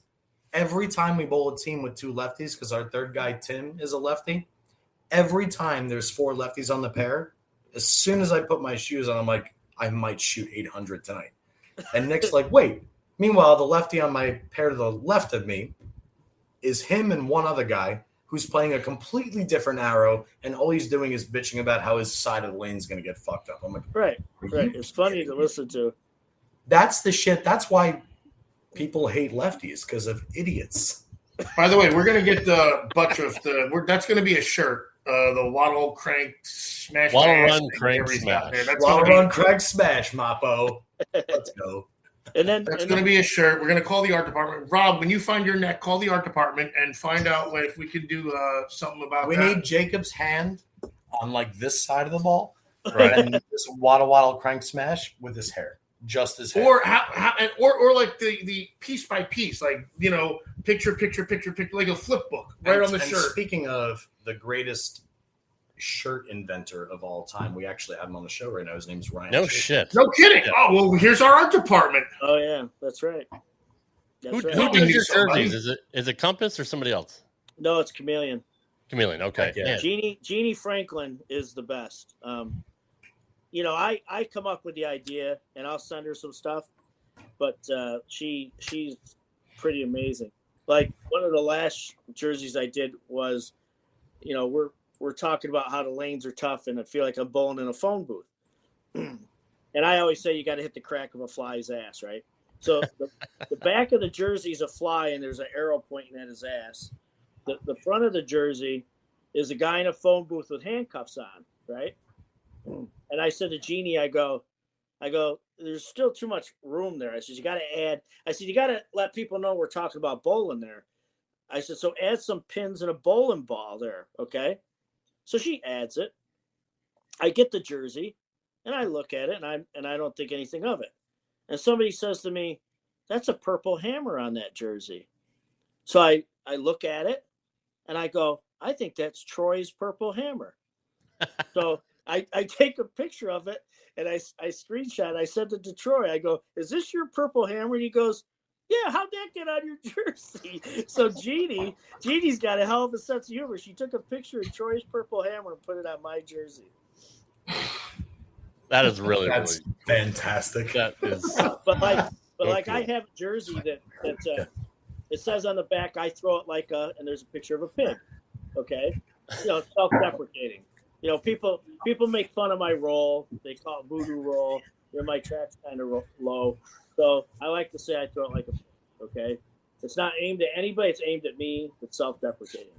Every time we bowl a team with 2 lefties, because our third guy, Tim, is a lefty, every time there's 4 lefties on the pair, as soon as I put my shoes on, I'm like, I might shoot 800 tonight. And Nick's like, wait. Meanwhile, the lefty on my pair to the left of me is him and one other guy who's playing a completely different arrow, and all he's doing is bitching about how his side of the lane is going to get fucked up. I'm like, right. It's funny to listen to. That's the shit. That's why people hate lefties, because of idiots. By the way, we're going to get the Buttriff. That's going to be a shirt. The Waddle Crank Smash. Waddle Run Crank Smash. Waddle Run Crank Smash, Mappo. Let's go. And then that's going to be a shirt. We're going to call the art department. Rob, when you find your neck, call the art department and find out if we can do something about that. We need Jacob's hand on like this side of the ball, right? And this waddle crank smash with his hair, just his hair. Or like the piece by piece, like picture, like a flip book on the shirt. Speaking of the greatest shirt inventor of all time, we actually have him on the show right now. His name's Ryan. No Shafer. shit. No kidding. Yeah. Oh well, here's our art department. Oh yeah, that's right. Who does your jerseys? Is it Compass or somebody else? No, it's Chameleon. Chameleon. Okay. Yeah. Jeannie Franklin is the best. I come up with the idea and I'll send her some stuff, but she's pretty amazing. Like one of the last jerseys I did was, we're talking about how the lanes are tough, and I feel like I'm bowling in a phone booth. And I always say you got to hit the crack of a fly's ass, right? So the back of the jersey is a fly, and there's an arrow pointing at his ass. The front of the jersey is a guy in a phone booth with handcuffs on, right? And I said to Jeannie, I go, there's still too much room there. I said, you got to add. I said, you got to let people know we're talking about bowling there. I said, so add some pins and a bowling ball there, okay? So she adds it. I get the jersey, and I look at it, and I don't think anything of it. And somebody says to me, that's a purple hammer on that jersey. So I look at it, and I go, I think that's Troy's purple hammer. So I take a picture of it, and I screenshot. I sent it to Troy. I go, is this your purple hammer? And he goes, yeah, how'd that get on your jersey? So Jeannie's got a hell of a sense of humor. She took a picture of Troy's purple hammer and put it on my jersey. That is really fantastic. That is. But I have a jersey that it says on the back, I throw it like and there's a picture of a pig. Okay, self-deprecating. People make fun of my roll. They call it voodoo roll. My track's kind of low. So I like to say I throw it like a pig, okay? It's not aimed at anybody. It's aimed at me. It's self-deprecating.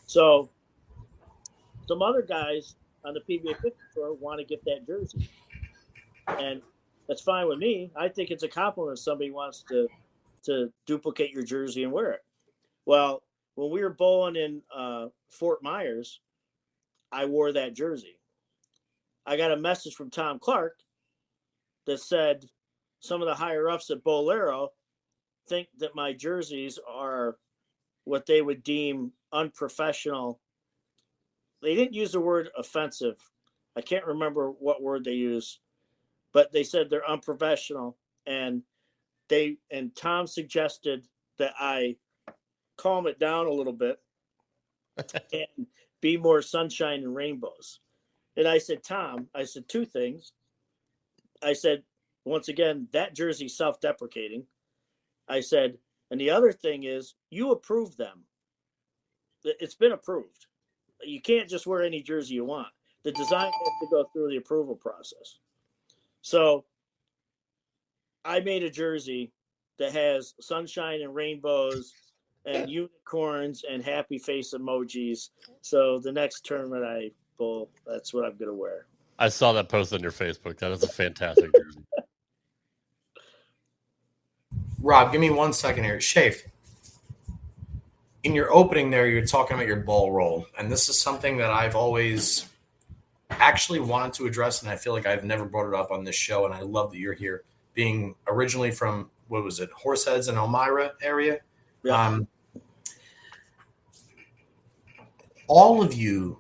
So some other guys on the PBA50 tour want to get that jersey. And that's fine with me. I think it's a compliment if somebody wants to duplicate your jersey and wear it. Well, when we were bowling in Fort Myers, I wore that jersey. I got a message from Tom Clark that said, some of the higher-ups at Bolero think that my jerseys are what they would deem unprofessional. They didn't use the word offensive. I can't remember what word they used, but they said they're unprofessional. And Tom suggested that I calm it down a little bit and be more sunshine and rainbows. And I said, Tom, two things. I said, once again, that jersey's self-deprecating. I said, and the other thing is, you approved them. It's been approved. You can't just wear any jersey you want. The design has to go through the approval process. So I made a jersey that has sunshine and rainbows and unicorns and happy face emojis. So the next tournament I bowl, that's what I'm going to wear. I saw that post on your Facebook. That is a fantastic jersey. Rob, give me 1 second here. Shafe, in your opening there, you're talking about your ball roll. And this is something that I've always actually wanted to address, and I feel like I've never brought it up on this show, and I love that you're here, being originally from, what was it, Horseheads and Elmira area? Yeah. All of you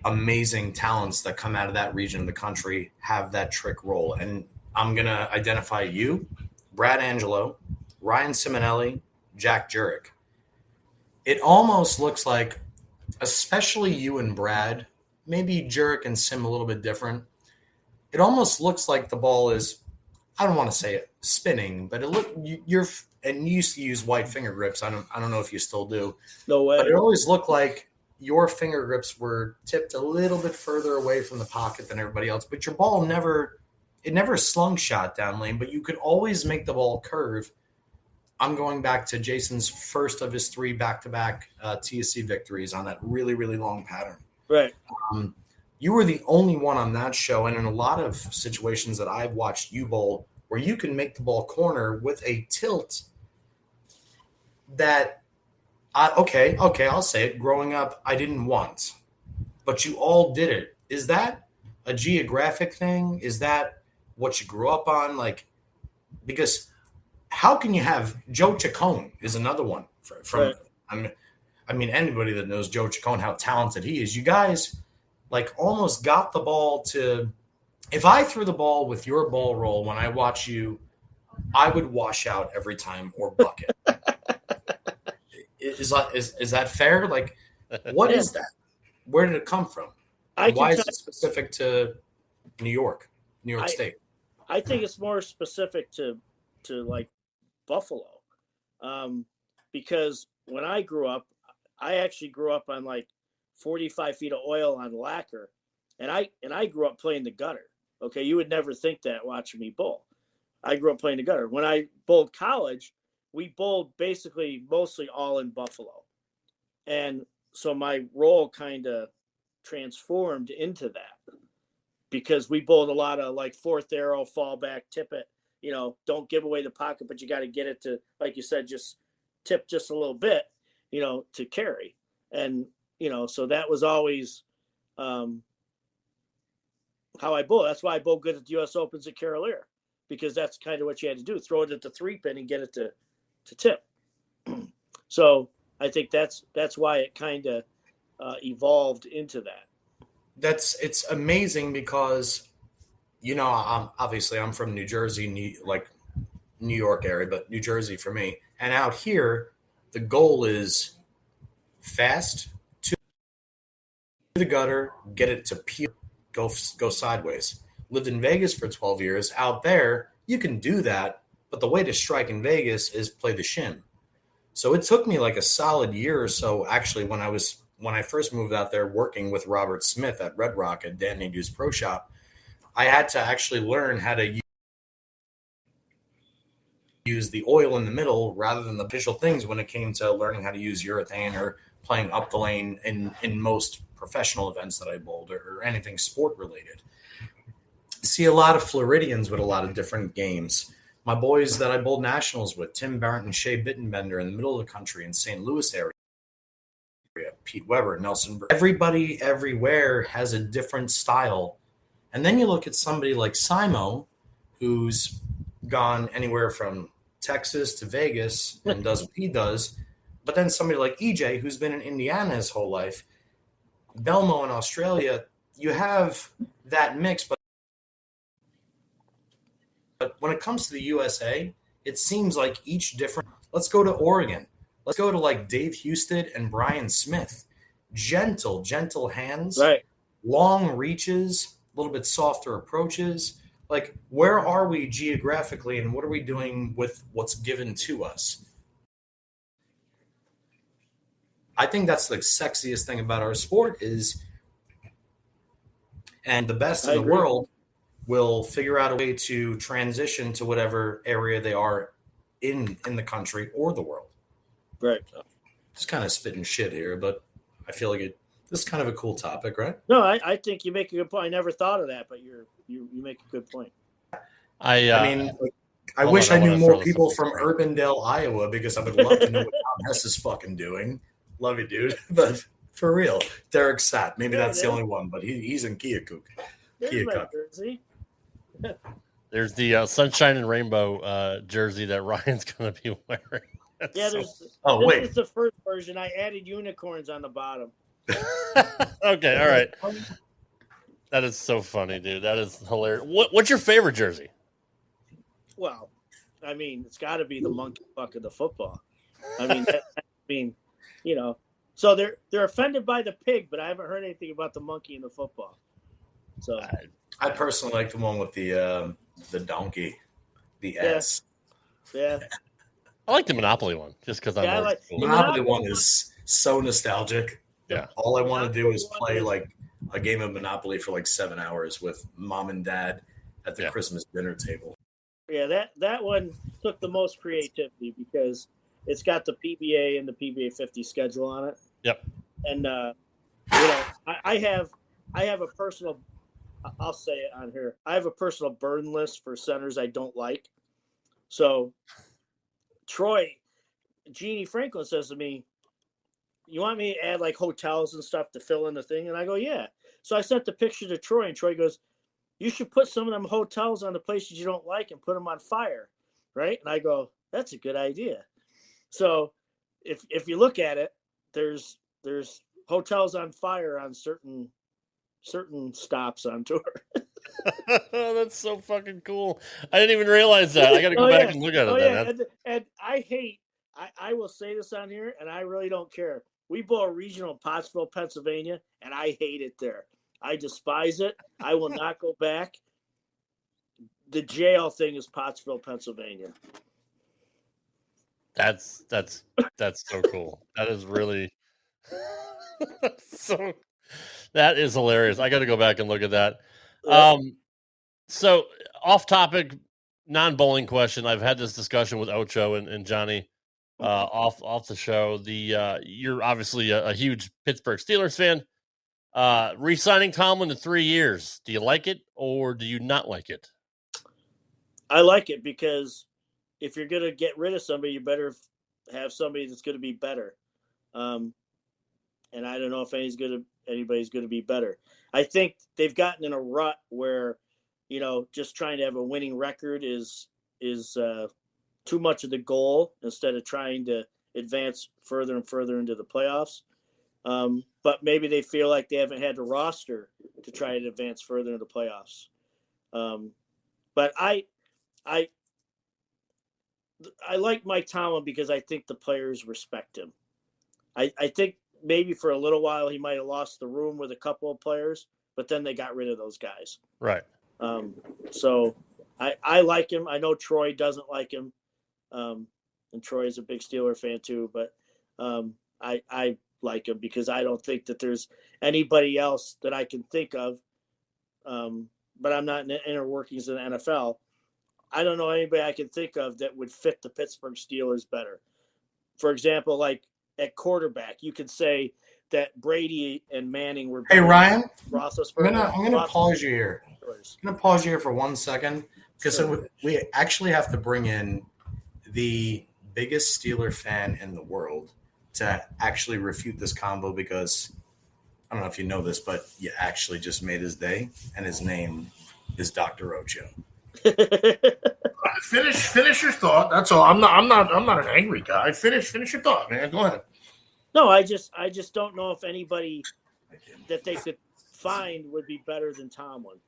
amazing talents that come out of that region of the country have that trick roll. And I'm going to identify you, Brad Angelo, Ryan Simonelli, Jack Jurek. It almost looks like, especially you and Brad, maybe Jurek and Sim a little bit different. It almost looks like the ball is, I don't want to say it spinning, but you used to use white finger grips. I don't know if you still do. No way. But it always looked like your finger grips were tipped a little bit further away from the pocket than everybody else. But your ball never slung shot down lane, but you could always make the ball curve. I'm going back to Jason's first of his 3 back-to-back TSC victories on that really, really long pattern. Right. You were the only one on that show, and in a lot of situations that I've watched you bowl, where you can make the ball corner with a tilt that, okay, I'll say it. Growing up, I didn't want, but you all did it. Is that a geographic thing? Is that what you grew up on? Because how can you have Joe Chacon is another one from right. I mean, anybody that knows Joe Chacon, how talented he is. You guys almost got the ball to. If I threw the ball with your ball roll when I watch you, I would wash out every time or bucket. Is that fair? What is that? Where did it come from? Why is it specific to New York State? I think it's more specific to Buffalo, because when I grew up, I actually grew up on 45 feet of oil on lacquer, and I grew up playing the gutter. Okay, you would never think that watching me bowl. I grew up playing the gutter. When I bowled college, we bowled basically mostly all in Buffalo, and so my role kind of transformed into that. because we bowled a lot of like fourth arrow, fall back, tip it. Don't give away the pocket, but you got to get it to, like you said, just tip just a little bit, to carry. And, so that was always how I bowl. That's why I bowl good at the U.S. Opens at Carroll Air, because that's kind of what you had to do. Throw it at the 3-pin and get it to tip. So I think that's why it kind of evolved into that. It's amazing because, I'm from New Jersey, New York area, but New Jersey for me. And out here, the goal is fast to the gutter, get it to peel, go sideways. Lived in Vegas for 12 years. Out there, you can do that, but the way to strike in Vegas is play the shim. So it took me like a solid year or so, actually, when I first moved out there working with Robert Smith at Red Rock at Dan Nadu's Pro Shop, I had to actually learn how to use the oil in the middle rather than the official things when it came to learning how to use urethane or playing up the lane in most professional events that I bowled or anything sport related. See a lot of Floridians with a lot of different games. My boys that I bowled nationals with, Tim Barrett and Shea Bittenbender in the middle of the country in St. Louis area, Pete Weber, Nelson. Everybody everywhere has a different style. And then you look at somebody like Simo, who's gone anywhere from Texas to Vegas and does what he does. But then somebody like EJ, who's been in Indiana his whole life, Belmo in Australia, you have that mix. But when it comes to the USA, it seems like each different. Let's go to Oregon. Let's go to like Dave Husted and Brian Smith. Gentle hands, right? Long reaches, a little bit softer approaches. Like, where are we geographically, and what are we doing with what's given to us? I think that's the sexiest thing about our sport is, and the best in the world will figure out a way to transition to whatever area they are in the country or the world. Right. So, just kind of spitting shit here, but I feel like this is kind of a cool topic, right? No, I think you make a good point. I never thought of that, but you make a good point. I wish I knew more people from Urbandale, Iowa, because I would love to know what Tom Hess is fucking doing. Love you, dude. But for real, Derek Satt. Maybe that's the only one, but he's in Keokuk. There's the Sunshine and Rainbow jersey that Ryan's going to be wearing. This is the first version. I added unicorns on the bottom. Okay, all right. That is so funny, dude. That is hilarious. What's your favorite jersey? Well, I mean, it's got to be the monkey fuck of the football. So they're offended by the pig, but I haven't heard anything about the monkey in the football. So I personally like the one with the donkey, the S. Yeah. I like the Monopoly one just because I like the Monopoly one is so nostalgic. Yeah. All I want to do is play like a game of Monopoly for like 7 hours with mom and dad at the Christmas dinner table. Yeah, that one took the most creativity because it's got the PBA and the PBA50 schedule on it. Yep. And I have a personal, I'll say it on here, I have a personal burn list for centers I don't like. So Jeannie Franklin says to me, you want me to add like hotels and stuff to fill in the thing? And I go, yeah. So I sent the picture to Troy, and Troy goes, you should put some of them hotels on the places you don't like and put them on fire, right? And I go, that's a good idea. So if you look at it, there's hotels on fire on certain stops on tour. That's so fucking cool. I didn't even realize that. I got to go back and look at it. And I will say this on here, and I really don't care. We bowl a regional in Pottsville, Pennsylvania, and I hate it there. I despise it. I will not go back. The jail thing is Pottsville, Pennsylvania. That's so cool. That is really so. That is hilarious. I got to go back and look at that. So off topic, non-bowling question. I've had this discussion with Ocho and Johnny off the show. You're obviously a huge Pittsburgh Steelers fan. Re-signing Tomlin to 3 years. Do you like it or do you not like it? I like it because if you're going to get rid of somebody, you better have somebody that's going to be better. And I don't know if anybody's going to be better. I think they've gotten in a rut where, just trying to have a winning record is too much of the goal instead of trying to advance further and further into the playoffs. But maybe they feel like they haven't had the roster to try to advance further into the playoffs. But I like Mike Tomlin because I think the players respect him. I think maybe for a little while he might have lost the room with a couple of players, but then they got rid of those guys. Right. So I like him. I know Troy doesn't like him. And Troy is a big Steeler fan too, but I like him because I don't think that there's anybody else that I can think of. But I'm not in the inner workings of the NFL. I don't know anybody I can think of that would fit the Pittsburgh Steelers better. For example, like at quarterback, you could say that Brady and Manning were better. Hey, Ryan, Roethlisberger. I'm gonna pause you here. I'm going to pause you here for 1 second because we actually have to bring in the biggest Steeler fan in the world to actually refute this combo because I don't know if you know this, but you actually just made his day, and his name is Dr. Ocho. Finish your thought. That's all. I'm not an angry guy. Finish your thought, man. Go ahead. No, I just don't know if anybody that they could find would be better than Tomlin.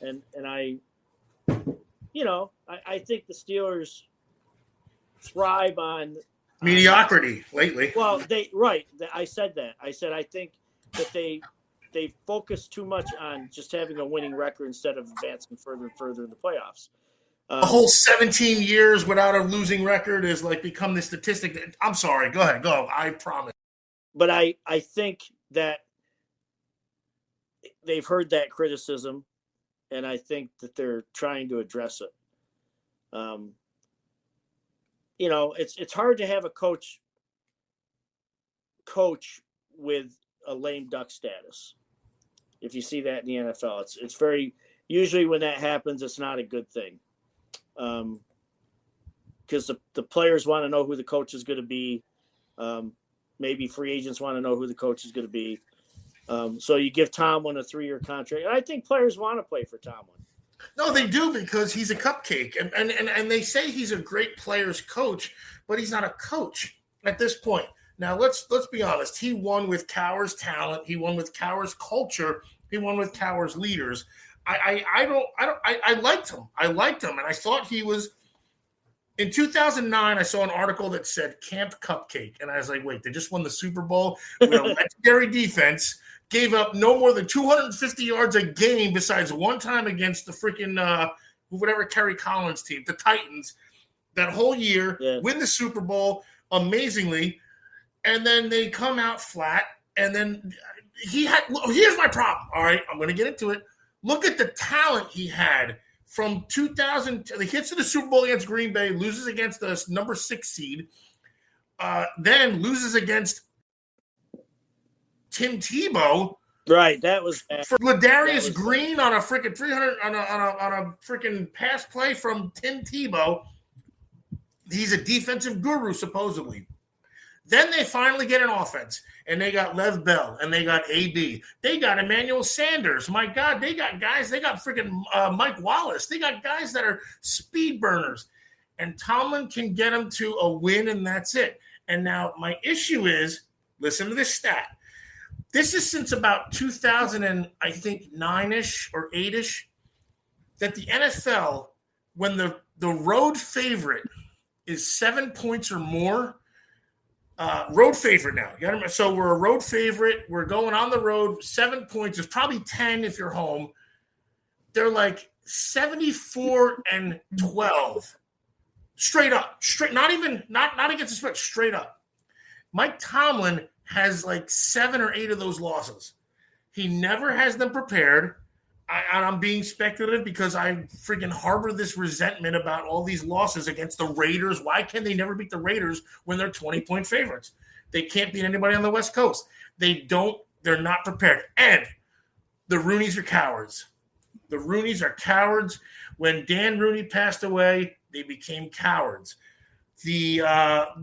And I think the Steelers thrive on mediocrity lately. Well, I said that. I said I think that they focus too much on just having a winning record instead of advancing further and further in the playoffs. A whole 17 years without a losing record is like become the statistic. I'm sorry. Go ahead. Go. I promise. But I think that they've heard that criticism. And I think that they're trying to address it. It's hard to have a coach with a lame duck status. If you see that in the NFL, it's very usually when that happens, it's not a good thing. Because the players want to know who the coach is going to be. Maybe free agents want to know who the coach is going to be. So you give Tomlin a 3-year contract. And I think players want to play for Tomlin. No, they do because he's a cupcake. And they say he's a great players coach, but he's not a coach at this point. Now, let's be honest. He won with Cowher's talent. He won with Cowher's culture. He won with Cowher's leaders. I liked him. I liked him. And I thought he was – in 2009, I saw an article that said Camp Cupcake. And I was like, wait, they just won the Super Bowl with a legendary defense – gave up no more than 250 yards a game besides one time against the freaking whatever Kerry Collins team, the Titans, that whole year, win the Super Bowl amazingly, and then they come out flat. And then here's my problem, all right? I'm going to get into it. Look at the talent he had from 2000. He gets to the Super Bowl against Green Bay, loses against the number 6 seed, then loses against Tim Tebow, right? That was bad. For Ladarius Green on a freaking 300 on a freaking pass play from Tim Tebow. He's a defensive guru supposedly. Then they finally get an offense, and they got Lev Bell, and they got AB. They got Emmanuel Sanders. My God, they got guys. They got freaking Mike Wallace. They got guys that are speed burners, and Tomlin can get them to a win, and that's it. And now my issue is, listen to this stat. This is since about 2000 and I think 9-ish or 8-ish that the NFL, when the road favorite is 7 points or more, road favorite now. You gotta remember, so we're a road favorite. We're going on the road. 7 points. It's probably 10 if you're home. They're like 74-12, straight up. Not against the spread. Straight up. Mike Tomlin has like 7 or 8 of those losses. He never has them prepared. I'm being speculative because I freaking harbor this resentment about all these losses against the Raiders. Why can they never beat the Raiders when they're 20-point favorites? They can't beat anybody on the West Coast. They don't They're not prepared. And the Rooneys are cowards. The Rooneys are cowards. When Dan Rooney passed away, they became cowards. The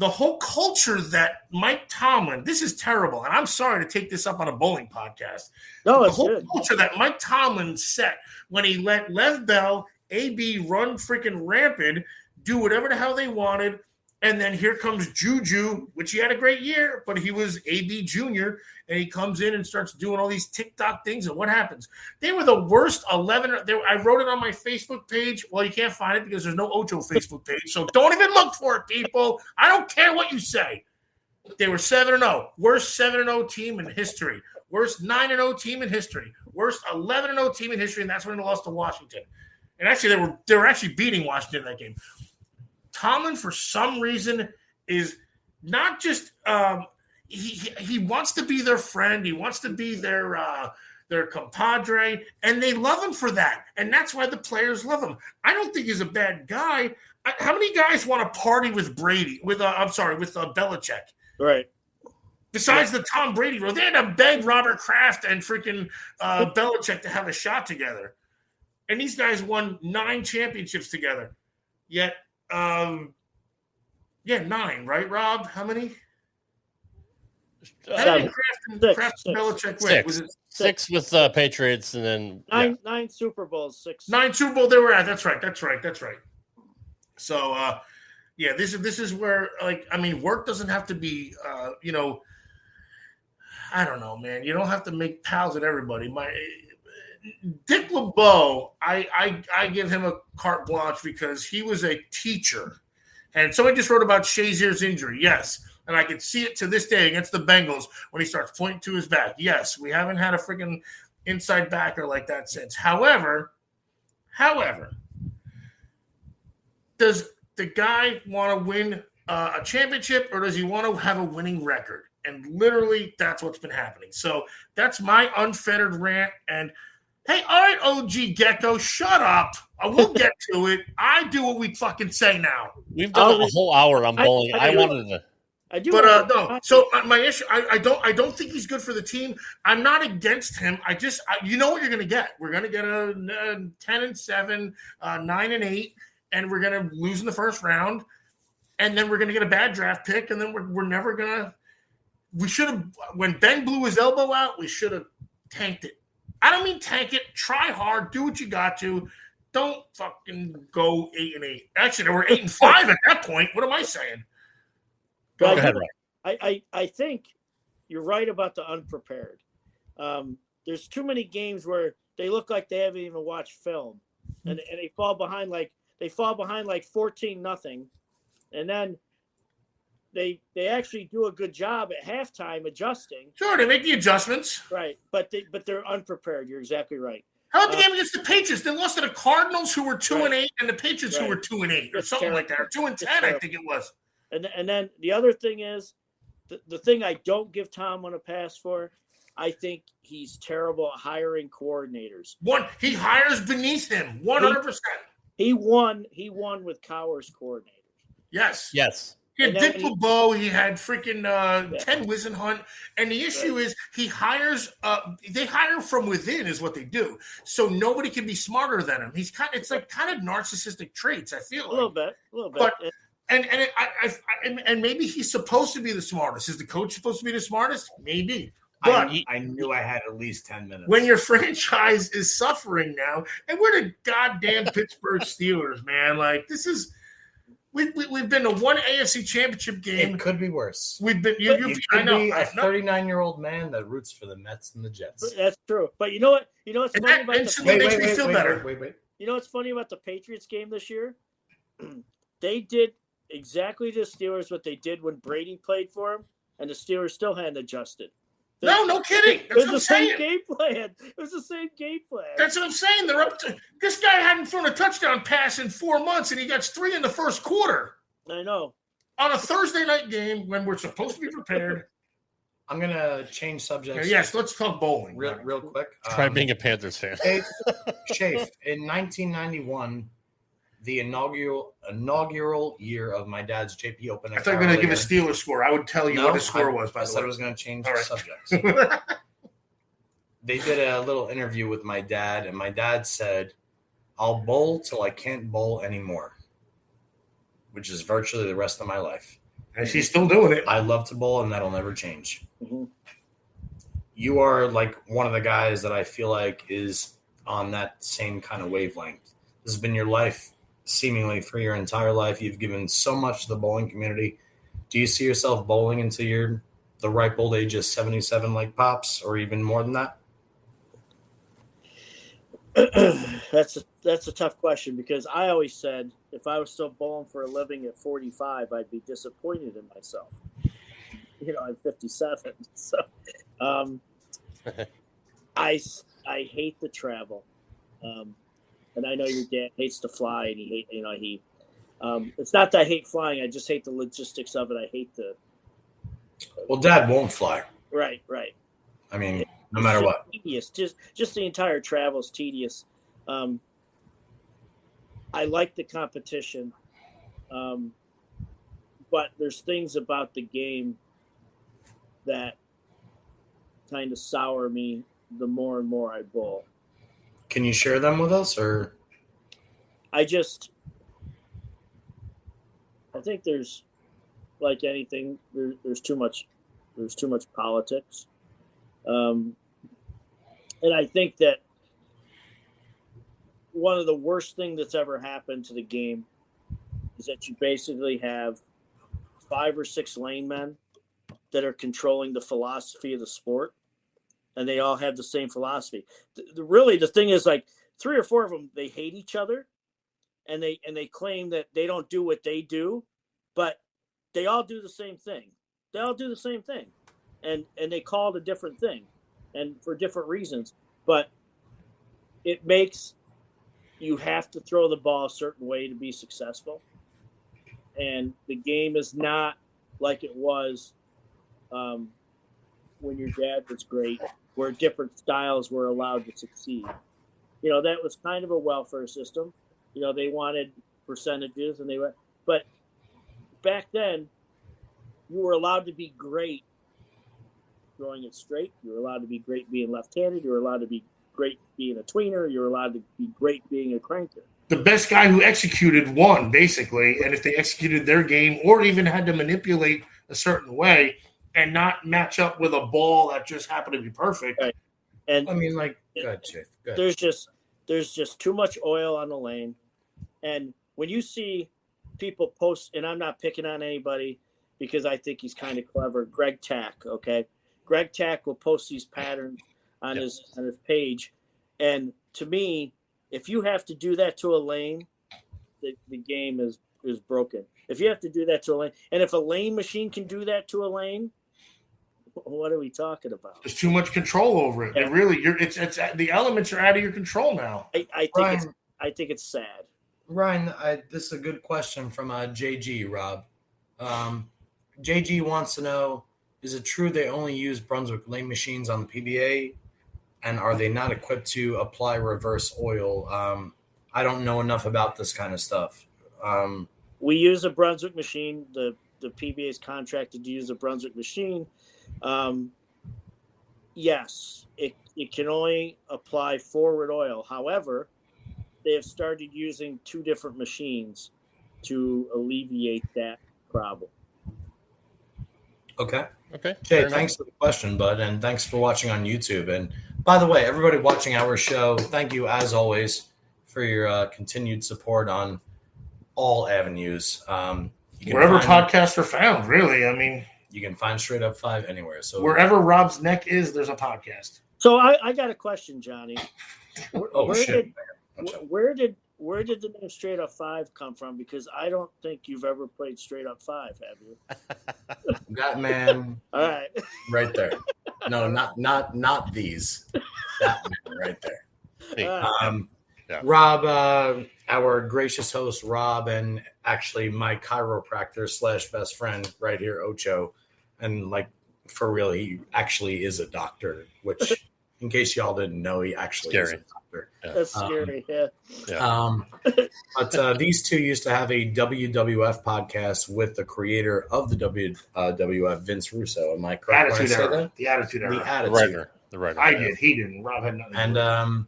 whole culture that Mike Tomlin, this is terrible, and I'm sorry to take this up on a bowling podcast. No, the it's whole good. culture that Mike Tomlin set when he let Lev Bell, AB run freaking rampant, do whatever the hell they wanted, and then here comes Juju, which he had a great year, but he was AB Jr., and he comes in and starts doing all these TikTok things, and what happens? They were the worst 11. I wrote it on my Facebook page. Well, you can't find it because there's no Ocho Facebook page, so don't even look for it, people. I don't care what you say. They were 7-0. Worst 7-0 team in history. Worst 9-0 team in history. Worst 11-0 team in history, and that's when they lost to Washington. And actually, they were actually beating Washington in that game. Tomlin, for some reason, is not just he wants to be their friend. He wants to be their compadre, and they love him for that. And that's why the players love him. I don't think he's a bad guy. How many guys want to party with Brady? With Belichick? Right. Besides the Tom Brady rule, they had to beg Robert Kraft and freaking Belichick to have a shot together. And these guys won 9 championships together. Yet, 9, right, Rob? How many? How many Kraft and Belichick win? Was it 6 with Patriots, and then 9 Super Bowls, 6. 9 Super Bowl they were at. That's right. So, this is where, work doesn't have to be, I don't know, man. You don't have to make pals with everybody. Dick LeBeau, I give him a carte blanche because he was a teacher. And somebody just wrote about Shazier's injury. Yes. And I can see it to this day against the Bengals when he starts pointing to his back. Yes, we haven't had a freaking inside backer like that since. However, does the guy want to win a championship, or does he want to have a winning record? And literally, that's what's been happening. So that's my unfettered rant. And hey, all right, OG Gecko, shut up. I will get to it. I do what we fucking say now. We've done a whole hour on bowling. I wanted to. I do. But no. So my issue, I don't think he's good for the team. I'm not against him. You know what you're going to get. We're going to get a 10-7, 9-8, and we're going to lose in the first round, and then we're going to get a bad draft pick, and then we're never going to. We should have, when Ben blew his elbow out, we should have tanked it. I don't mean tank it. Try hard. Do what you got to. Don't fucking go 8-8. Actually, they were 8-5 at that point. What am I saying? Go ahead, Ray. I think you're right about the unprepared. There's too many games where they look like they haven't even watched film, and they fall behind like 14-0, and then they actually do a good job at halftime adjusting. Sure, they make the adjustments. Right, but they're unprepared. You're exactly right. How about the game against the Patriots? They lost to the Cardinals, who were 2-8, and the Patriots, who were 2-8, or something like that, or 2-10, I think it was. And then the other thing is, the thing I don't give Tomlin a pass for, I think he's terrible at hiring coordinators. He hires beneath him, 100%. He won with Cowher's coordinators. Yes. He had Dick LeBeau. He had freaking Ken Wisenhunt. And the issue is they hire from within is what they do. So nobody can be smarter than him. It's like kind of narcissistic traits, I feel like. A little bit. But and maybe he's supposed to be the smartest. Is the coach supposed to be the smartest? Maybe. But I knew I had at least 10 minutes. When your franchise is suffering now, and we're the goddamn Pittsburgh Steelers, man. Like, this is we've been to one AFC Championship game. It could be worse. We've been. I know a 39-year-old man that roots for the Mets and the Jets. That's true. But you know what? You know what's funny about instantly makes me feel better. Wait. You know what's funny about the Patriots game this year? They did exactly the Steelers what they did when Brady played for them, and the Steelers still hadn't adjusted. No kidding. It was the same game plan. That's what I'm saying. They're up to this guy hadn't thrown a touchdown pass in 4 months, and he got 3 in the first quarter. I know. On a Thursday night game when we're supposed to be prepared. I'm gonna change subjects. Yes, let's talk bowling real quick. Try being a Panthers fan. Shafe, in 1991, the inaugural year of my dad's JP Open. I thought you were going to give a Steelers score. I would tell you what the score was, by the way. I said I was going to change subjects. they did a little interview with my dad, and my dad said, I'll bowl till I can't bowl anymore, which is virtually the rest of my life. And she's still doing it. I love to bowl, and that'll never change. Mm-hmm. You are like one of the guys that I feel like is on that same kind of wavelength. This has been your life, seemingly for your entire life. You've given so much to the bowling community. Do you see yourself bowling until you're the ripe old age of 77 like Pops, or even more than that? That's a tough question, because I always said if I was still bowling for a living at 45, I'd be disappointed in myself. I'm 57, so I hate the travel, and I know your dad hates to fly, and he it's not that I hate flying. I just hate the logistics of it. I hate the. Well, Dad won't fly. Right. I mean, no matter what. Tedious. Just the entire travel is tedious. I like the competition, but there's things about the game that kind of sour me the more and more I bowl. Can you share them with us, or? I think there's, like anything, there's too much politics, and I think that one of the worst things that's ever happened to the game is that you basically have 5 or 6 lane men that are controlling the philosophy of the sport, and they all have the same philosophy. Really, the thing is, like 3 or 4 of them, they hate each other, and they claim that they don't do what they do, but they all do the same thing. They all do the same thing, and they call it a different thing, and for different reasons. But it makes you have to throw the ball a certain way to be successful, and the game is not like it was when your dad was great, where different styles were allowed to succeed. That was kind of a welfare system. They wanted percentages, and but back then, you were allowed to be great throwing it straight. You were allowed to be great being left-handed. You were allowed to be great being a tweener. You were allowed to be great being a cranker. The best guy who executed won, basically. And if they executed their game, or even had to manipulate a certain way and not match up with a ball that just happened to be perfect. Right. And I mean, like, good shit. Good. There's just too much oil on the lane. And when you see people post, and I'm not picking on anybody because I think he's kind of clever, Greg Tack, okay? Greg Tack will post these patterns on his page. And to me, if you have to do that to a lane, the game is broken. If you have to do that to a lane, and if a lane machine can do that to a lane, what are we talking about? There's too much control over it. Yeah. It really, it's the elements are out of your control now. I think it's sad. Ryan, this is a good question from JG, Rob. JG wants to know, is it true they only use Brunswick lane machines on the PBA, and are they not equipped to apply reverse oil? I don't know enough about this kind of stuff. We use a Brunswick machine. The PBA is contracted to use a Brunswick machine. Yes, it can only apply forward oil. However, they have started using 2 different machines to alleviate that problem. Okay. Jay, thanks for the question, bud, and thanks for watching on YouTube. And by the way, everybody watching our show, thank you as always for your continued support on all avenues. Wherever podcasts are found, really. I mean, you can find Straight Up 5 anywhere. So wherever Rob's neck is, there's a podcast. So I got a question, Johnny. Where did the name Straight Up 5 come from? Because I don't think you've ever played Straight Up 5, have you? That man. All right. Right there. No, not these. That man right there. Yeah. Rob, our gracious host, Rob, and actually my chiropractor / best friend right here, Ocho. And like, for real, he actually is a doctor, which in case y'all didn't know, he actually is a doctor. Yeah. That's scary, But these two used to have a WWF podcast with the creator of the WWF, Vince Russo. Am I correct? The Attitude Era. The Attitude. The right. I did. He didn't. Rob had nothing. And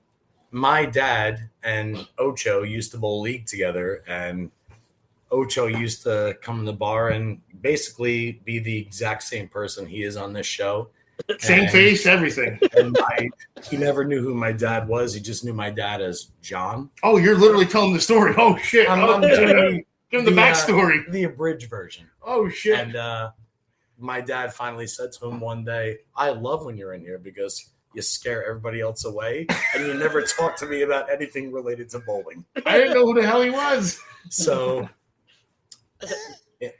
my dad and Ocho used to bowl league together, and Ocho used to come in the bar and basically be the exact same person he is on this show. Same face, everything. And he never knew who my dad was. He just knew my dad as John. Oh, you're literally telling the story. Oh, shit. I'm doing Give him the backstory. The abridged version. Oh, shit. And my dad finally said to him one day, I love when you're in here because you scare everybody else away and you never talk to me about anything related to bowling. I didn't know who the hell he was. So...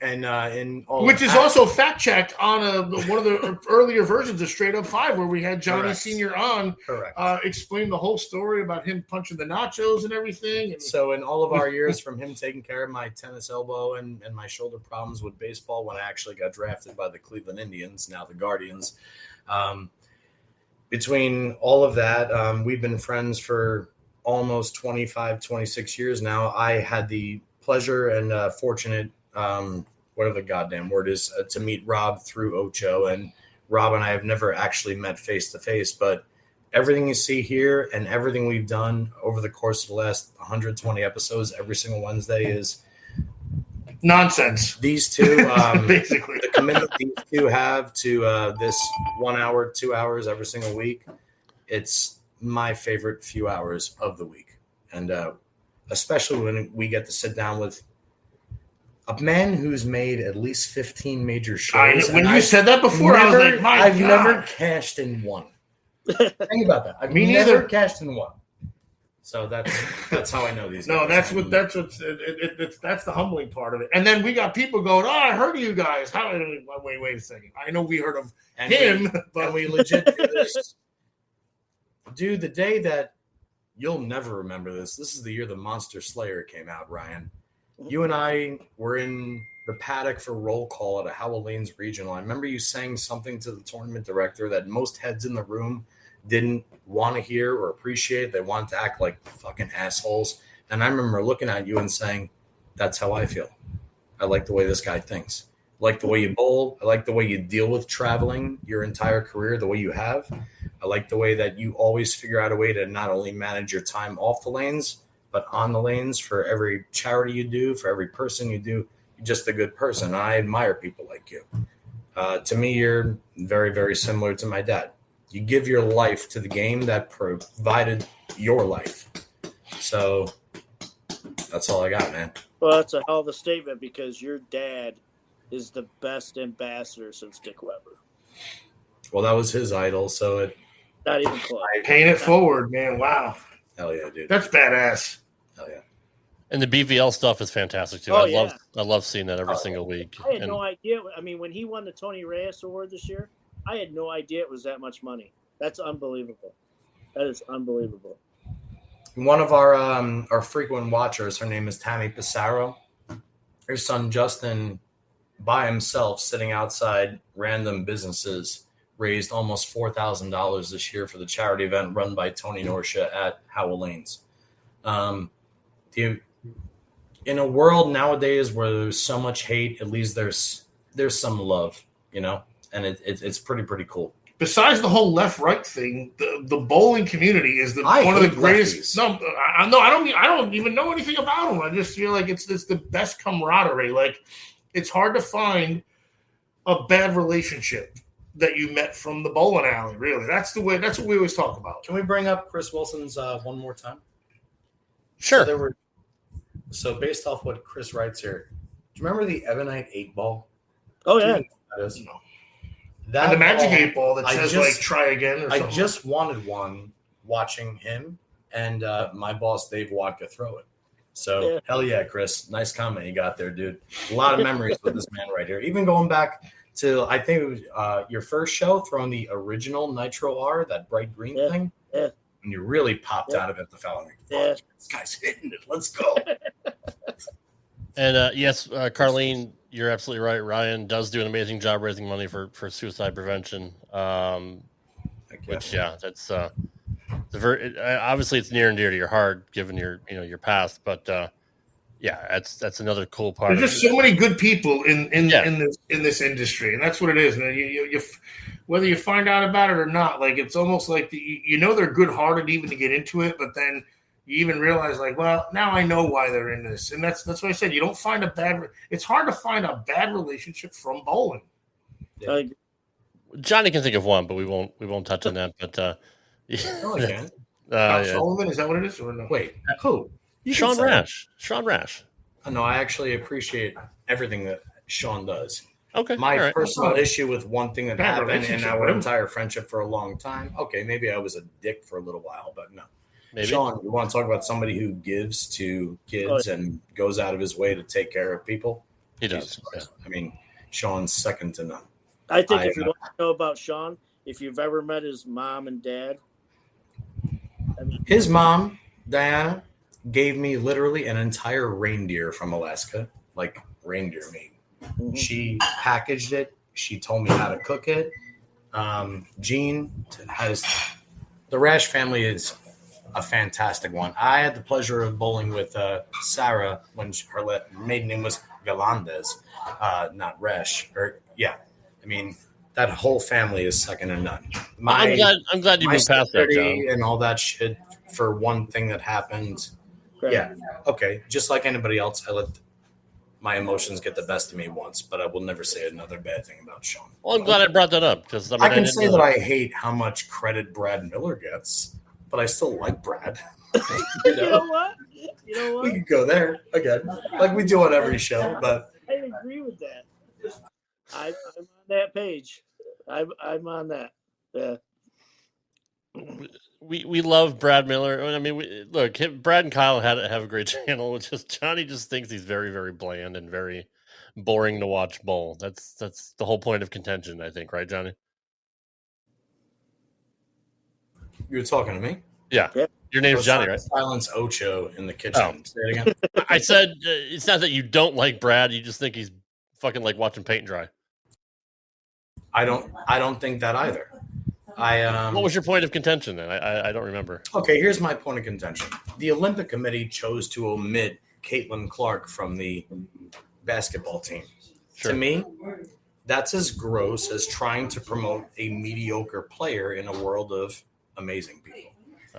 And in all which is also fact checked on one of the earlier versions of Straight Up 5, where we had Johnny Correct. Sr. on, explain the whole story about him punching the nachos and everything. And so in all of our years, from him taking care of my tennis elbow and my shoulder problems with baseball when I actually got drafted by the Cleveland Indians, now the Guardians, between all of that, we've been friends for almost 25, 26 years now. I had the pleasure and fortunate, whatever the goddamn word is, to meet Rob through Ocho. And Rob and I have never actually met face to face, but everything you see here and everything we've done over the course of the last 120 episodes, every single Wednesday is nonsense. These two, basically, the commitment these two have to this 1 hour, 2 hours every single week, it's my favorite few hours of the week. And especially when we get to sit down with a man who's made at least 15 major shows. When you said that before, I was like, my I've God. never cashed in one. Think about that. I've never cashed in one. So that's how I know these. No, that's the humbling part of it. And then we got people going, "Oh, I heard of you guys. How? Wait a second. I know we heard of him, but we legit do this, dude. The day that you'll never remember this. This is the year the Monster Slayer came out, Ryan. You and I were in the paddock for roll call at a Howell Lanes regional. I remember you saying something to the tournament director that most heads in the room didn't want to hear or appreciate. They wanted to act like fucking assholes. And I remember looking at you and saying, that's how I feel. I like the way this guy thinks. I like the way you bowl. I like the way you deal with traveling your entire career, the way you have. I like the way that you always figure out a way to not only manage your time off the lanes, but on the lanes for every charity you do, for every person you do. You're just a good person. I admire people like you. To me, you're very, very similar to my dad. You give your life to the game that provided your life. So that's all I got, man. Well, that's a hell of a statement because your dad is the best ambassador since Dick Weber. Well, that was his idol, so it... Not even close. Paying it forward, man. Wow. Hell yeah, dude. That's badass. Hell yeah. And the BVL stuff is fantastic, too. Oh, I love seeing that every single week. I had no idea. I mean, when he won the Tony Reyes Award this year, I had no idea it was that much money. That's unbelievable. That is unbelievable. One of our frequent watchers, her name is Tammy Pissarro. Her son Justin, by himself, sitting outside random businesses, raised almost $4,000 this year for the charity event run by Tony Norsha at Howell Lanes. In a world nowadays where there's so much hate, at least there's some love, you know, and it's pretty cool. Besides the whole left-right thing, the bowling community is one of the greatest. Lefties. No, I don't even know anything about them. I just feel like it's the best camaraderie. Like, it's hard to find a bad relationship that you met from the bowling alley. Really, that's what we always talk about. Can we bring up Chris Wilson's one more time? Sure. So based off what Chris writes here, do you remember the Ebonite 8-ball? Oh yeah. That is. No. That and the Magic ball, 8-ball that says try again or something. I just wanted one watching him and my boss Dave Wadka throw it. So hell yeah, Chris. Nice comment you got there, dude. A lot of memories with this man right here. Even going back to, I think it was your first show, throwing the original Nitro R, that bright green thing. Yeah. And you really popped out of it the following. This guy's hitting it. Let's go. And yes, Carlene, you're absolutely right. Ryan does do an amazing job raising money for suicide prevention. Which that's obviously it's near and dear to your heart given your past, but Yeah, that's another cool part. There's just so many good people in this industry, and that's what it is. And you whether you find out about it or not, like it's almost like they're good-hearted even to get into it, but then you even realize like, well, now I know why they're in this, and that's what I said. You don't find it's hard to find a bad relationship from bowling. Yeah. Johnny can think of one, but we won't touch on that. But again, Sullivan, is that what it is, or no? Wait, who? Sean Rash. Sean Rash. No, I actually appreciate everything that Sean does. Okay. My personal issue with one thing that happened in our entire friendship for a long time. Okay, maybe I was a dick for a little while, but no. Maybe. Sean, you want to talk about somebody who gives to kids and goes out of his way to take care of people? He does. Yeah. I mean, Sean's second to none. I think if you want to know about Sean, if you've ever met his mom and dad. His mom, Diana, gave me literally an entire reindeer from Alaska, like reindeer meat. Mm-hmm. She packaged it. She told me how to cook it. Jean has the Rash family is a fantastic one. I had the pleasure of bowling with Sarah when her maiden name was Galandes, not Rash. I mean, that whole family is second to none. I'm glad you moved past that, John. And all that shit for one thing that happened. Right. Yeah. Okay. Just like anybody else, I let my emotions get the best of me once, but I will never say another bad thing about Sean. Well, I'm glad I brought that up because I can say that I hate how much credit Brad Miller gets, but I still like Brad. You know what? We could go there again, like we do on every show. But I agree with that. I'm on that page. I'm on that. Yeah. We love Brad Miller. I mean, Brad and Kyle have a great channel. It's just Johnny just thinks he's very, very bland and very boring to watch bowl. That's the whole point of contention, I think, right, Johnny? You're talking to me? Yeah. Your name's Johnny, right? Silence Ocho in the kitchen. Oh. Say it again. I said it's not that you don't like Brad. You just think he's fucking like watching paint dry. I don't think that either. What was your point of contention then? I don't remember. Okay, here's my point of contention. The Olympic Committee chose to omit Caitlin Clark from the basketball team. Sure. To me, that's as gross as trying to promote a mediocre player in a world of amazing people.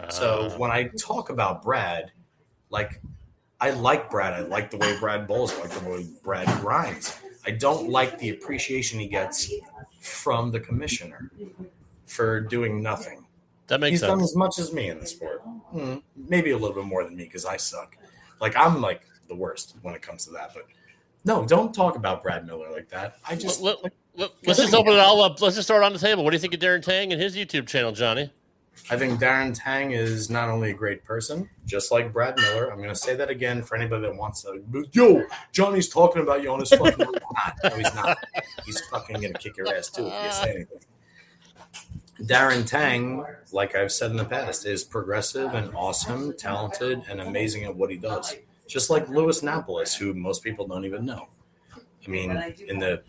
So when I talk about Brad, I like Brad. I like the way Brad bowls. I like the way Brad grinds. I don't like the appreciation he gets from the commissioner for doing nothing. That makes sense. He's done as much as me in the sport. Maybe a little bit more than me because I suck. I'm the worst when it comes to that. But no, don't talk about Brad Miller like that. I just let's just open it all up. Let's just start on the table. What do you think of Darren Tang and his YouTube channel, Johnny? I think Darren Tang is not only a great person, just like Brad Miller. I'm going to say that again for anybody that wants to. Yo, Johnny's talking about you on his fucking. No, he's not. He's fucking going to kick your ass too if you say anything. Darren Tang, like I've said in the past, is progressive and awesome, talented, and amazing at what he does. Just like Louis Napolis, who most people don't even know. I mean, in the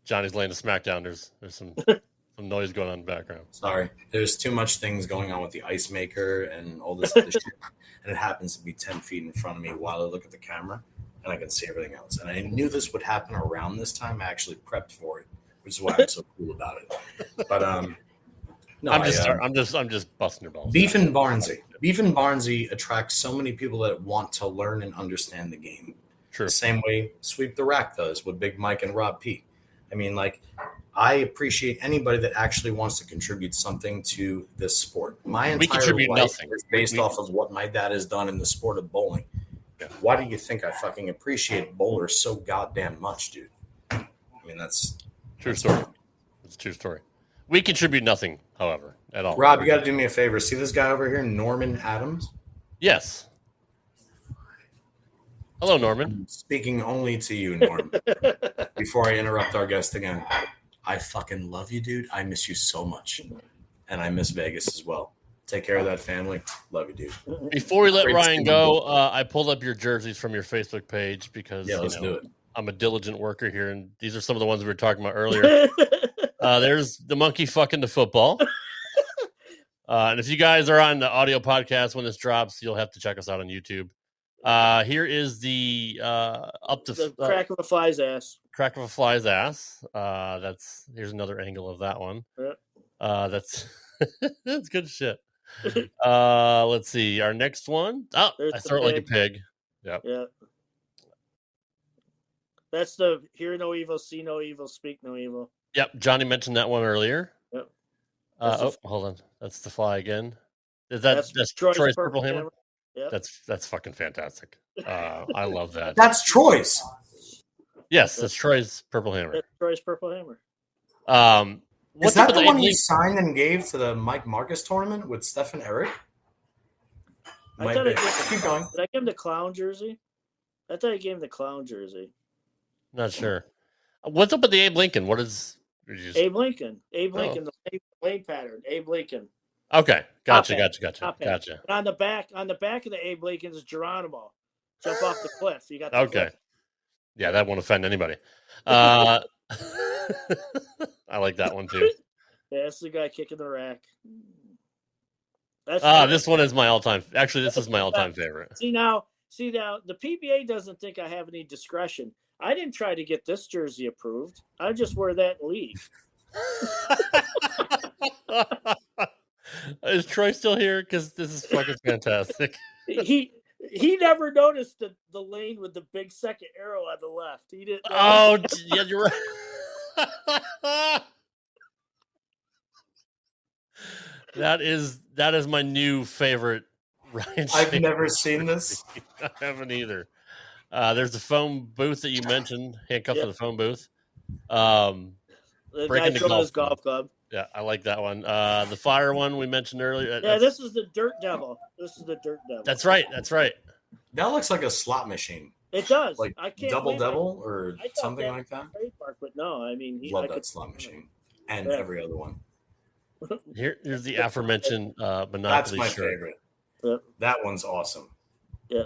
Johnny's laying a smackdown. There's some noise going on in the background. Sorry. There's too much things going on with the ice maker and all this other shit. And it happens to be 10 feet in front of me while I look at the camera. And I can see everything else. And I knew this would happen around this time. I actually prepped for it, which is why I'm so cool about it. But no, I'm just busting your balls. Beef and Barnsley attracts so many people that want to learn and understand the game. True. The same way Sweep the Rack does with Big Mike and Rob P. I mean, I appreciate anybody that actually wants to contribute something to this sport. My entire life is based off of what my dad has done in the sport of bowling. Yeah. Why do you think I fucking appreciate bowlers so goddamn much, dude? I mean, that's true story. It's a true story. We contribute nothing, however, at all. Rob, you got to do me a favor. See this guy over here, Norman Adams? Yes. Hello, Norman. I'm speaking only to you, Norm. Before I interrupt our guest again, I fucking love you, dude. I miss you so much. And I miss Vegas as well. Take care of that family. Love you, dude. Before we let Ryan go, I pulled up your jerseys from your Facebook page because let's do it. I'm a diligent worker here, and these are some of the ones we were talking about earlier. There's the monkey fucking the football. And if you guys are on the audio podcast when this drops, you'll have to check us out on YouTube. Here is the crack of a fly's ass. Crack of a fly's ass. Here's another angle of that one. That's that's good shit. Let's see. Our next one. Oh, I throw it like a pig. Yep. Yeah. That's the hear no evil, see no evil, speak no evil. Yep. Johnny mentioned that one earlier. Yep. Hold on. That's the fly again. That's Troy's Purple Hammer? Yep. That's fucking fantastic. I love that. That's Troy's. Yes, that's Troy's Purple Hammer. That's Troy's Purple Hammer. Is that the one you signed and gave to the Mike Marcus tournament with Steph and Eric? Keep going. Did I give him the clown jersey? I thought I gave him the clown jersey. Not sure. What's up with the Abe Lincoln? What is Abe Lincoln? Abe Lincoln, the lane pattern. Abe Lincoln. Okay, gotcha. And on the back of the Abe Lincoln is Geronimo. Jump off the cliff. You got the okay. cliff. Yeah, that won't offend anybody. I like that one too. Yeah, that's the guy kicking the rack. This one is my all-time. Actually, this is my all-time favorite. See now, the PBA doesn't think I have any discretion. I didn't try to get this jersey approved. I just wear that and leave. Is Troy still here? Because this is fucking fantastic. He never noticed the lane with the big second arrow on the left. He didn't. Oh, yeah, you're right. That is my new favorite. Ryan I've never seen this. I haven't either. There's the phone booth that you mentioned, handcuffed to the phone booth. The guy throwing his golf club. Yeah, I like that one. The fire one we mentioned earlier. Yeah, this is the Dirt Devil. That's right. That looks like a slot machine. It does. Like I can't Double Devil or something like that. Trademark, but no, I mean, love that slot machine and every other one. Here's the aforementioned Monopoly That's my shirt. favorite. Yep. That one's awesome. Yeah.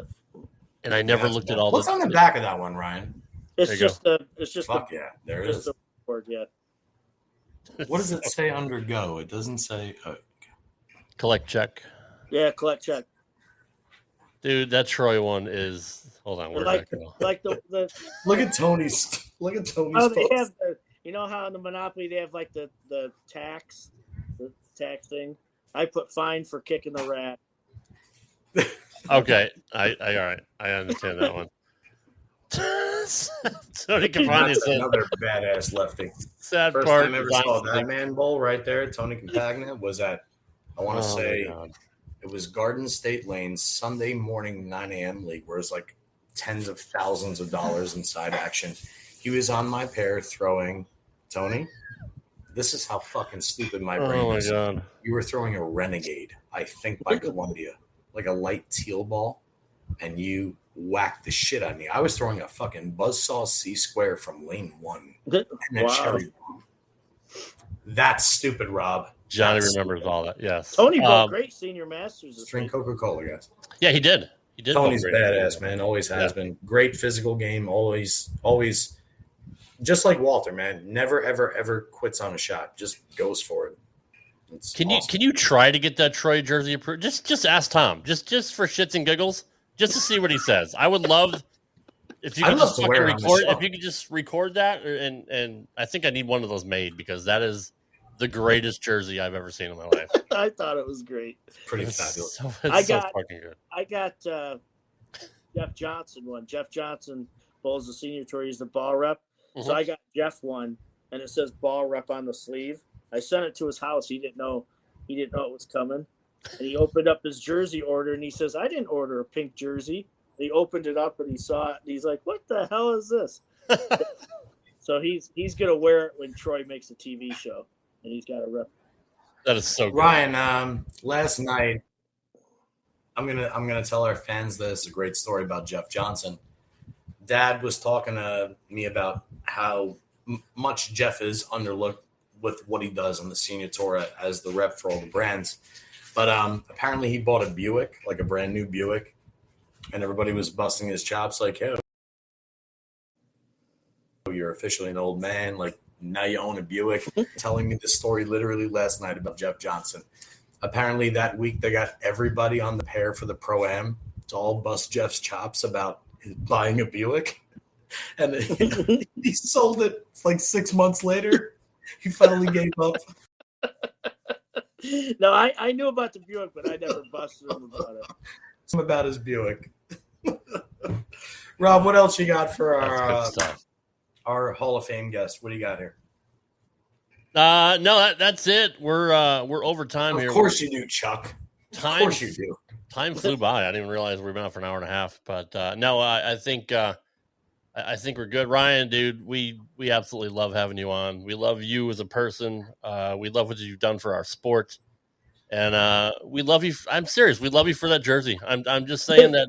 And I never looked at all. What's on the back of that one, Ryan? It's just fuck yeah, there is. The word, yeah. What does it say under go? It doesn't say collect check. Yeah, collect check. Dude, that Troy one is. Hold on, where'd that go? Like the look at Tony's. Look at Tony's. Oh, they have you know how in the Monopoly they have like the tax thing. I put fine for kicking the rat. Okay, I all right. I understand that one. Tony Campagna says another badass lefty. Sad First part. time I ever saw that man bowl right there. Tony Campagna was at. I want to say it was Garden State Lane Sunday morning 9 a.m. league, where it's like tens of thousands of dollars in side action. He was on my pair throwing. Tony, this is how fucking stupid my brain is. God. You were throwing a Renegade, I think, by Columbia, like a light teal ball, and you whacked the shit out of me. I was throwing a fucking buzzsaw C-square from lane 1. And then cherry bomb. That's stupid, Rob. Johnny remembers all that. Yes. Tony bought great senior masters. Drink Coca-Cola, guys. Yeah, he did. He did. Tony's badass, man. Always has been. Great physical game. Always. Just like Walter, man. Never, ever, ever quits on a shot. Just goes for it. It's Can you try to get that Troy jersey approved? Just ask Tom. Just for shits and giggles. Just to see what he says. I would love if you could just fucking record. If you could just record that, and I think I need one of those made because that is the greatest jersey I've ever seen in my life. I thought it was great. Pretty fabulous. So fucking good. I got Jeff Johnson one. Jeff Johnson bowls the senior tour. He's the ball rep. Mm-hmm. So I got Jeff one, and it says ball rep on the sleeve. I sent it to his house. He didn't know it was coming. And he opened up his jersey order, and he says, I didn't order a pink jersey. And he opened it up, and he saw it, and he's like, what the hell is this? So he's going to wear it when Troy makes a TV show, and he's got a rep. That is so good. Ryan, last night, I'm gonna tell our fans this, a great story about Jeff Johnson. Dad was talking to me about how much Jeff is underlooked with what he does on the senior tour as the rep for all the brands. But apparently he bought a Buick, like a brand new Buick, and everybody was busting his chops like, hey, you're officially an old man. Like, now you own a Buick. Telling me this story literally last night about Jeff Johnson. Apparently that week they got everybody on the pair for the Pro-Am to all bust Jeff's chops about buying a Buick. And he sold it like 6 months later. He finally gave up. No, I knew about the Buick, but I never busted him about it. Something about his Buick. Rob, what else you got for our Hall of Fame guest? What do you got here? No, that's it. We're over time here. Of course you do, Chuck. Of course you do. Time flew by. I didn't even realize we've been out for an hour and a half. But no, I think we're good. Ryan, dude, we absolutely love having you on. We love you as a person. We love what you've done for our sport, and we love you. I'm serious. We love you for that jersey. I'm just saying that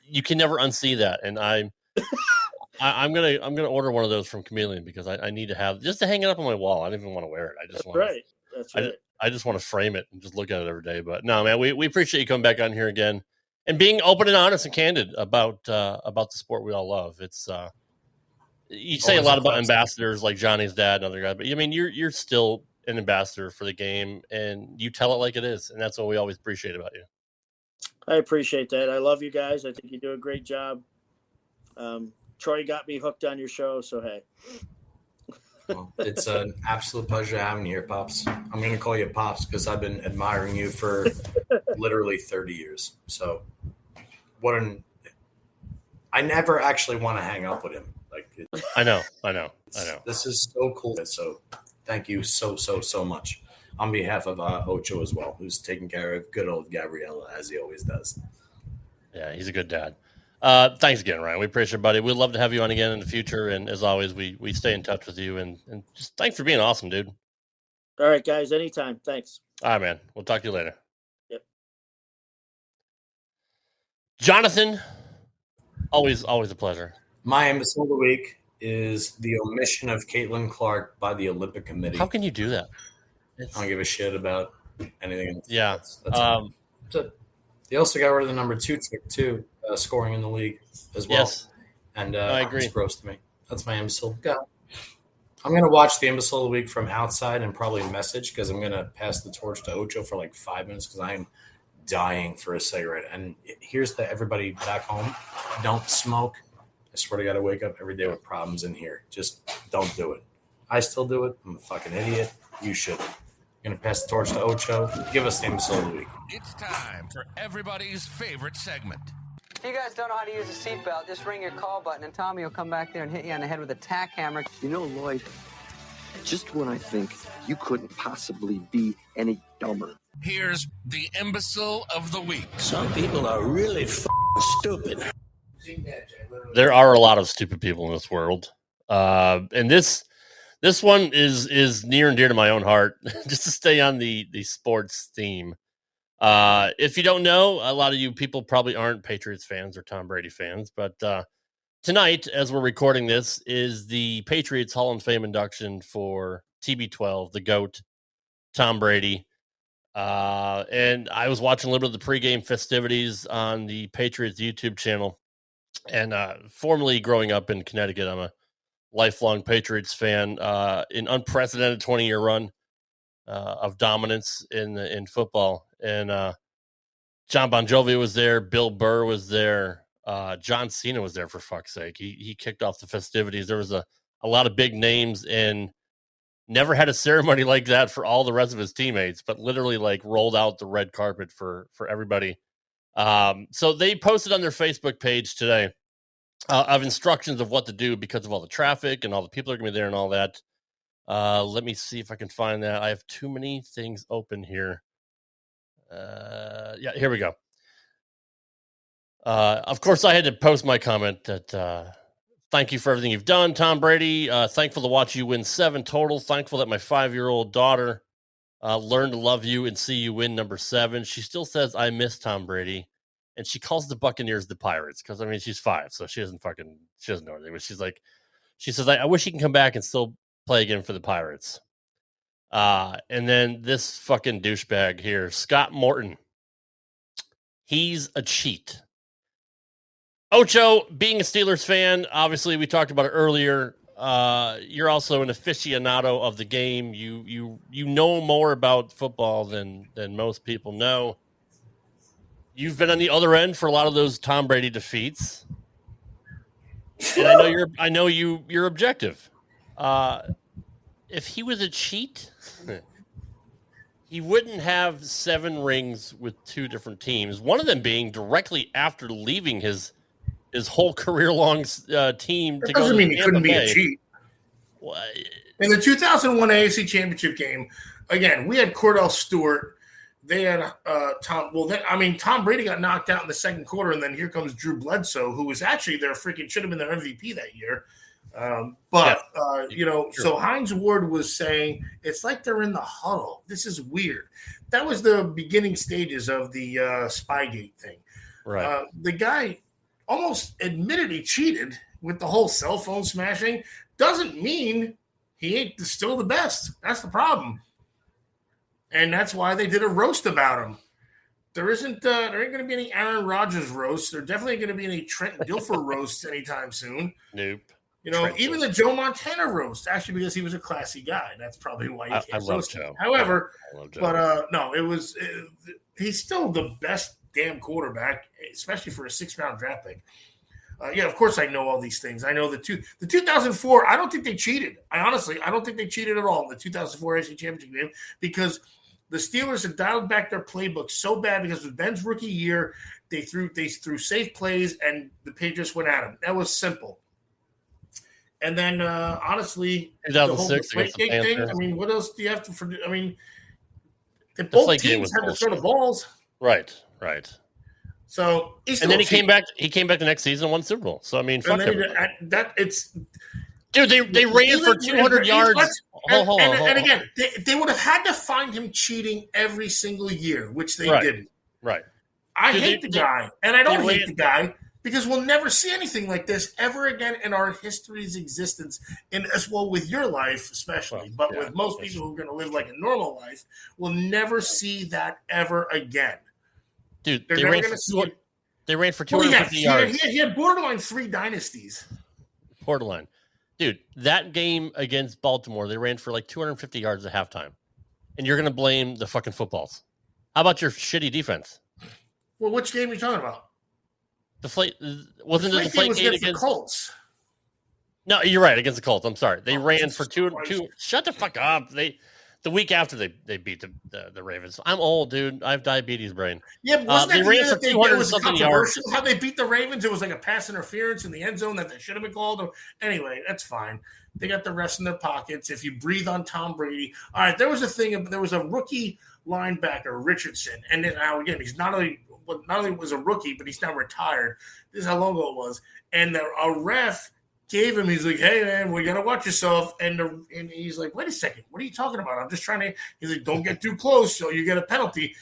you can never unsee that, and I'm gonna order one of those from Chameleon because I need to have just to hang it up on my wall. I don't even want to wear it. I just want right. That's right. I just want to frame it and just look at it every day. But no, man, we appreciate you coming back on here again and being open and honest and candid about the sport we all love. It's you say a lot about ambassadors like Johnny's dad and other guys, but I mean you're still an ambassador for the game and you tell it like it is, and that's what we always appreciate about you. I appreciate that. I love you guys. I think you do a great job. Troy got me hooked on your show, so hey. Well, it's an absolute pleasure having you here, Pops. I'm going to call you Pops because I've been admiring you for literally 30 years. So I never actually want to hang up with him. I know. This is so cool. So thank you so much on behalf of Ocho as well, who's taking care of good old Gabriella as he always does. Yeah, he's a good dad. Thanks again, Ryan. We appreciate it, buddy. We'd love to have you on again in the future. And as always, we stay in touch with you. And just thanks for being awesome, dude. All right, guys. Anytime. Thanks. All right, man. We'll talk to you later. Yep. Jonathan, always a pleasure. My imbecile of the week is the omission of Caitlin Clark by the Olympic Committee. How can you do that? I don't give a shit about anything. Yeah. That's it. They also got rid of the number 2 trick too, scoring in the league as well. Yes. And I agree. It's gross to me. That's my imbecile. I'm going to watch the imbecile of the week from outside and probably message because I'm going to pass the torch to Ocho for like 5 minutes because I'm dying for a cigarette. And here's to everybody back home. Don't smoke. I swear to God, I wake up every day with problems in here. Just don't do it. I still do it. I'm a fucking idiot. You shouldn't. I'm going to pass the torch to Ocho. Give us the imbecile of the week. It's time for everybody's favorite segment. If you guys don't know how to use a seatbelt, just ring your call button and Tommy will come back there and hit you on the head with a tack hammer. You know, Lloyd, just when I think you couldn't possibly be any dumber. Here's the imbecile of the week. Some people are really stupid. There are a lot of stupid people in this world. And this one is near and dear to my own heart, just to stay on the sports theme. If you don't know, a lot of you people probably aren't Patriots fans or Tom Brady fans, but tonight, as we're recording this, is the Patriots Hall of Fame induction for TB12, the GOAT, Tom Brady. And I was watching a little bit of the pregame festivities on the Patriots YouTube channel. And formerly growing up in Connecticut, I'm a lifelong Patriots fan. An unprecedented 20-year run of dominance in football. And John Bon Jovi was there. Bill Burr was there. John Cena was there, for fuck's sake. He kicked off the festivities. There was a lot of big names, and never had a ceremony like that for all the rest of his teammates, but literally like rolled out the red carpet for everybody. So they posted on their Facebook page today of instructions of what to do because of all the traffic and all the people are going to be there and all that. Let me see if I can find that. I have too many things open here. Yeah, here we go. Of course, I had to post my comment that thank you for everything you've done, Tom Brady. Thankful to watch you win 7 total. Thankful that my 5-year-old daughter learned to love you and see you win number 7. She still says, I miss Tom Brady. And she calls the Buccaneers the Pirates because, I mean, she's 5, so she doesn't know anything. But she says, I wish he can come back and still play again for the Pirates. And then this fucking douchebag here, Scott Morton. He's a cheat. Ocho, being a Steelers fan, obviously we talked about it earlier. you're also an aficionado of the game. You know more about football than most people know. You've been on the other end for a lot of those Tom Brady defeats, and I know you're objective. If he was a cheat, he wouldn't have 7 rings with 2 different teams. One of them being directly after leaving his whole career-long team to go to doesn't mean he Tampa couldn't be Bay. a cheat. In the 2001 AFC Championship game, again, we had Cordell Stewart. They had Tom. Well, Tom Brady got knocked out in the second quarter, and then here comes Drew Bledsoe, who was actually should have been their MVP that year. So Hines Ward was saying it's like they're in the huddle. This is weird. That was the beginning stages of the Spygate thing. Right. The guy almost admitted he cheated with the whole cell phone smashing. Doesn't mean he ain't still the best. That's the problem. And that's why they did a roast about him. There ain't going to be any Aaron Rodgers roasts. There definitely ain't going to be any Trent Dilfer roasts anytime soon. Nope. Even the Joe Montana roast, actually, because he was a classy guy. That's probably why he can't roast him. However, he's still the best damn quarterback, especially for a 6th-round draft pick. Of course I know all these things. I know the 2004, I don't think they cheated. I don't think they cheated at all in the 2004 AFC Championship game because the Steelers had dialed back their playbook so bad because of Ben's rookie year. They threw safe plays and the Patriots went at him. That was simple. And then, honestly, the whole Deflategate thing. I mean, what else do you have to? I mean, both teams had to throw the balls. Right. So and then he came back. He came back the next season and won Super Bowl. So I mean, fuck dude. They ran for 200 yards. And again, they would have had to find him cheating every single year, which they didn't. Right. I hate the guy, and I don't hate the guy. Because we'll never see anything like this ever again in our history's existence, and as well with your life especially, but with most people who are going to live like a normal life, we'll never see that ever again. Dude, they ran for 250 yards. He had borderline 3 dynasties. Borderline. Dude, that game against Baltimore, they ran for like 250 yards at halftime. And you're going to blame the fucking footballs. How about your shitty defense? Well, which game are you talking about? Wasn't it the Deflategate against the Colts? No, you're right, against the Colts. I'm sorry. They ran for two. Shut the fuck up. The week after they beat the Ravens. I'm old, dude. I have diabetes brain. Yeah, but wasn't they ran for 200 something yards. How they beat the Ravens? It was like a pass interference in the end zone that they should have been called. Anyway, that's fine. They got the rest in their pockets. If you breathe on Tom Brady, all right. There was a rookie linebacker, Richardson, and then now again, he's not only was a rookie, but he's now retired. This is how long ago it was. And a ref gave him, he's like, hey, man, we got to watch yourself. And he's like, wait a second. What are you talking about? I'm just trying to – he's like, don't get too close, so you get a penalty.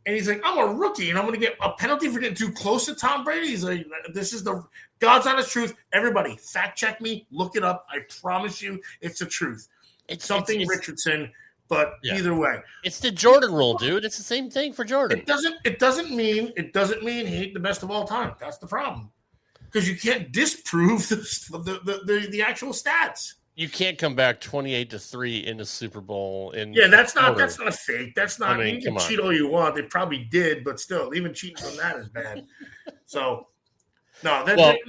And he's like, I'm a rookie, and I'm going to get a penalty for getting too close to Tom Brady. He's like, this is the God's honest truth. Everybody, fact check me. Look it up. I promise you it's the truth. It's Richardson. But either way, it's the Jordan rule, dude. It's the same thing for Jordan. It doesn't mean he ain't the best of all time. That's the problem, because you can't disprove the actual stats. You can't come back 28-3 in the Super Bowl. That's not fake. That's not. I mean, you can cheat all you want. They probably did, but still, even cheating from that is bad. So. No,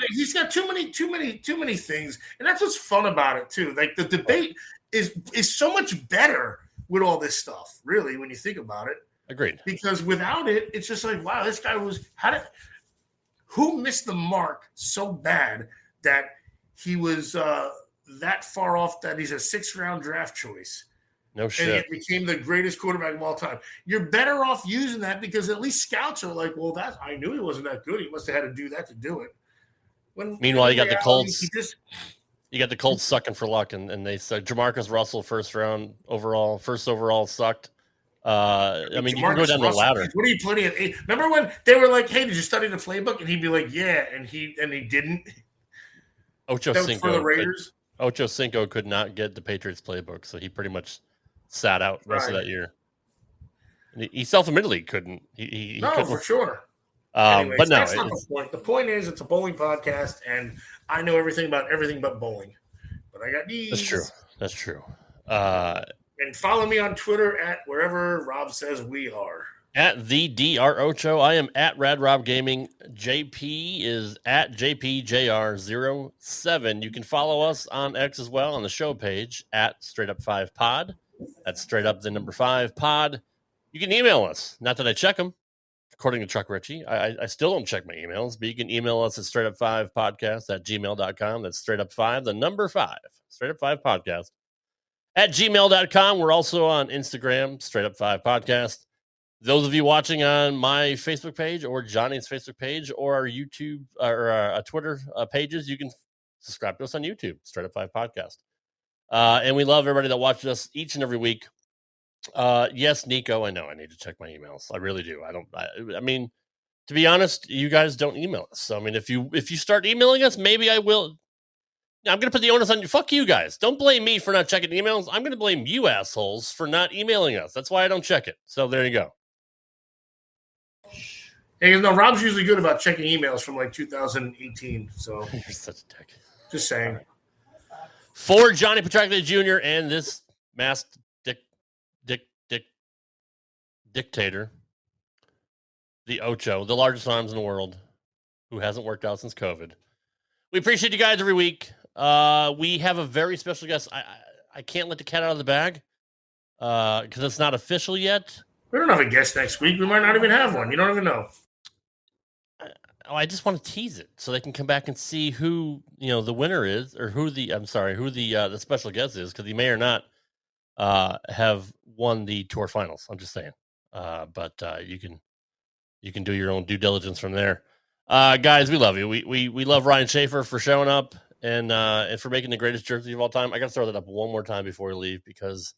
he's got too many things, and that's what's fun about it too. Like the debate is so much better with all this stuff, really, when you think about it. Agreed. Because without it, it's just like, wow, this guy who missed the mark so bad that he was that far off that he's a 6th-round draft choice. No shit. And he became the greatest quarterback of all time. You're better off using that because at least scouts are like, well, I knew he wasn't that good. He must have had to do that to do it. Meanwhile, you got the Colts. You got the Colts sucking for luck, and they said Jamarcus Russell first overall sucked. I mean, you can go down the ladder. What are you putting at 8? Remember when they were like, "Hey, did you study the playbook?" And he'd be like, "Yeah," and he didn't. Ocho Cinco could not get the Patriots playbook, so he pretty much sat out the rest of that year. And he self-admittedly couldn't. He couldn't. For sure. Anyways, but no, that's not the point. The point is, it's a bowling podcast, and I know everything about everything but bowling. but I got these. That's true. And follow me on Twitter at wherever Rob says we are. At the Dr Ocho. I am at Rad Rob Gaming. JP is at JPJR07. You can follow us on X as well on the show page at Straight Up 5 Pod. That's Straight Up the number 5 Pod. You can email us. Not that I check them, according to Chuck Ritchie. I still don't check my emails, but you can email us at Straight Up 5 Podcast at gmail.com. That's Straight Up 5, the number 5. Straight Up 5 Podcast at gmail.com. We're also on Instagram, Straight Up 5 Podcast. Those of you watching on my Facebook page or Johnny's Facebook page or our YouTube or Twitter pages, you can subscribe to us on YouTube, Straight Up 5 Podcast. And we love everybody that watches us each and every week. Yes, Nico, I know I need to check my emails. I really do. I mean, to be honest, you guys don't email us. So, I mean, if you start emailing us, maybe I will. I'm going to put the onus on you. Fuck you guys. Don't blame me for not checking emails. I'm going to blame you assholes for not emailing us. That's why I don't check it. So there you go. Hey, no, Rob's usually good about checking emails from like 2018. So you're such a dick. Just saying. For Johnny Petraglia Jr. and this masked dictator, the Ocho, the largest arms in the world, who hasn't worked out since COVID. We appreciate you guys every week. We have a very special guest. I can't let the cat out of the bag because it's not official yet. We don't have a guest next week. We might not even have one. You don't even know. I just want to tease it so they can come back and see who the winner is, or who the special guest is, because he may or not have won the tour finals. I'm just saying, but you can do your own due diligence from there. Guys, we love you. We love Ryan Shafer for showing up and for making the greatest jersey of all time. I got to throw that up one more time before we leave because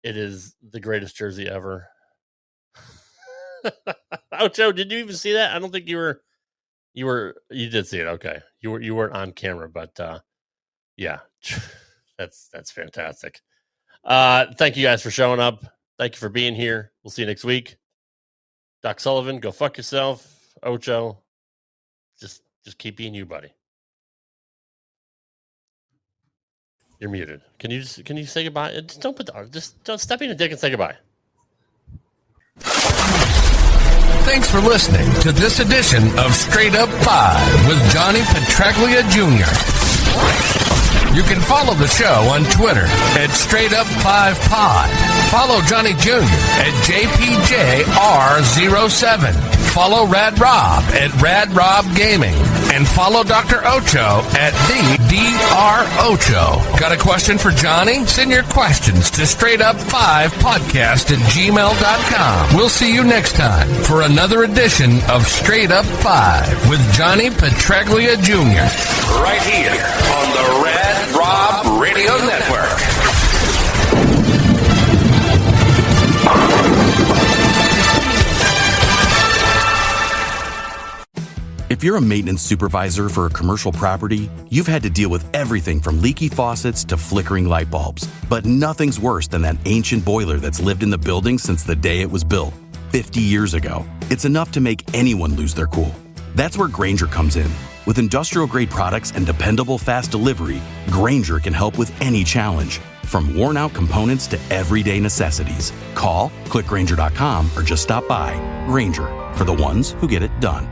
it is the greatest jersey ever. Ocho, did you even see that? I don't think you did see it. Okay. You weren't on camera, but yeah, that's fantastic. Thank you guys for showing up. Thank you for being here. We'll see you next week. Doc Sullivan, go fuck yourself. Ocho, just keep being you, buddy. You're muted. Can you say goodbye? Just don't step in a dick and say goodbye. Thanks for listening to this edition of Straight Up 5 with Johnny Petraglia Jr. You can follow the show on Twitter at Straight Up 5 Pod. Follow Johnny Jr. at JPJR07. Follow Rad Rob at Rad Rob Gaming. And follow Dr. Ocho at the Dr. Ocho. Got a question for Johnny? Send your questions to straightup5podcast@gmail.com. We'll see you next time for another edition of Straight Up 5 with Johnny Petraglia Jr. Right here on the Rad Rob Radio Network. If you're a maintenance supervisor for a commercial property, you've had to deal with everything from leaky faucets to flickering light bulbs. But nothing's worse than that ancient boiler that's lived in the building since the day it was built, 50 years ago. It's enough to make anyone lose their cool. That's where Grainger comes in. With industrial-grade products and dependable fast delivery, Grainger can help with any challenge, from worn-out components to everyday necessities. Call, click Grainger.com, or just stop by. Grainger, for the ones who get it done.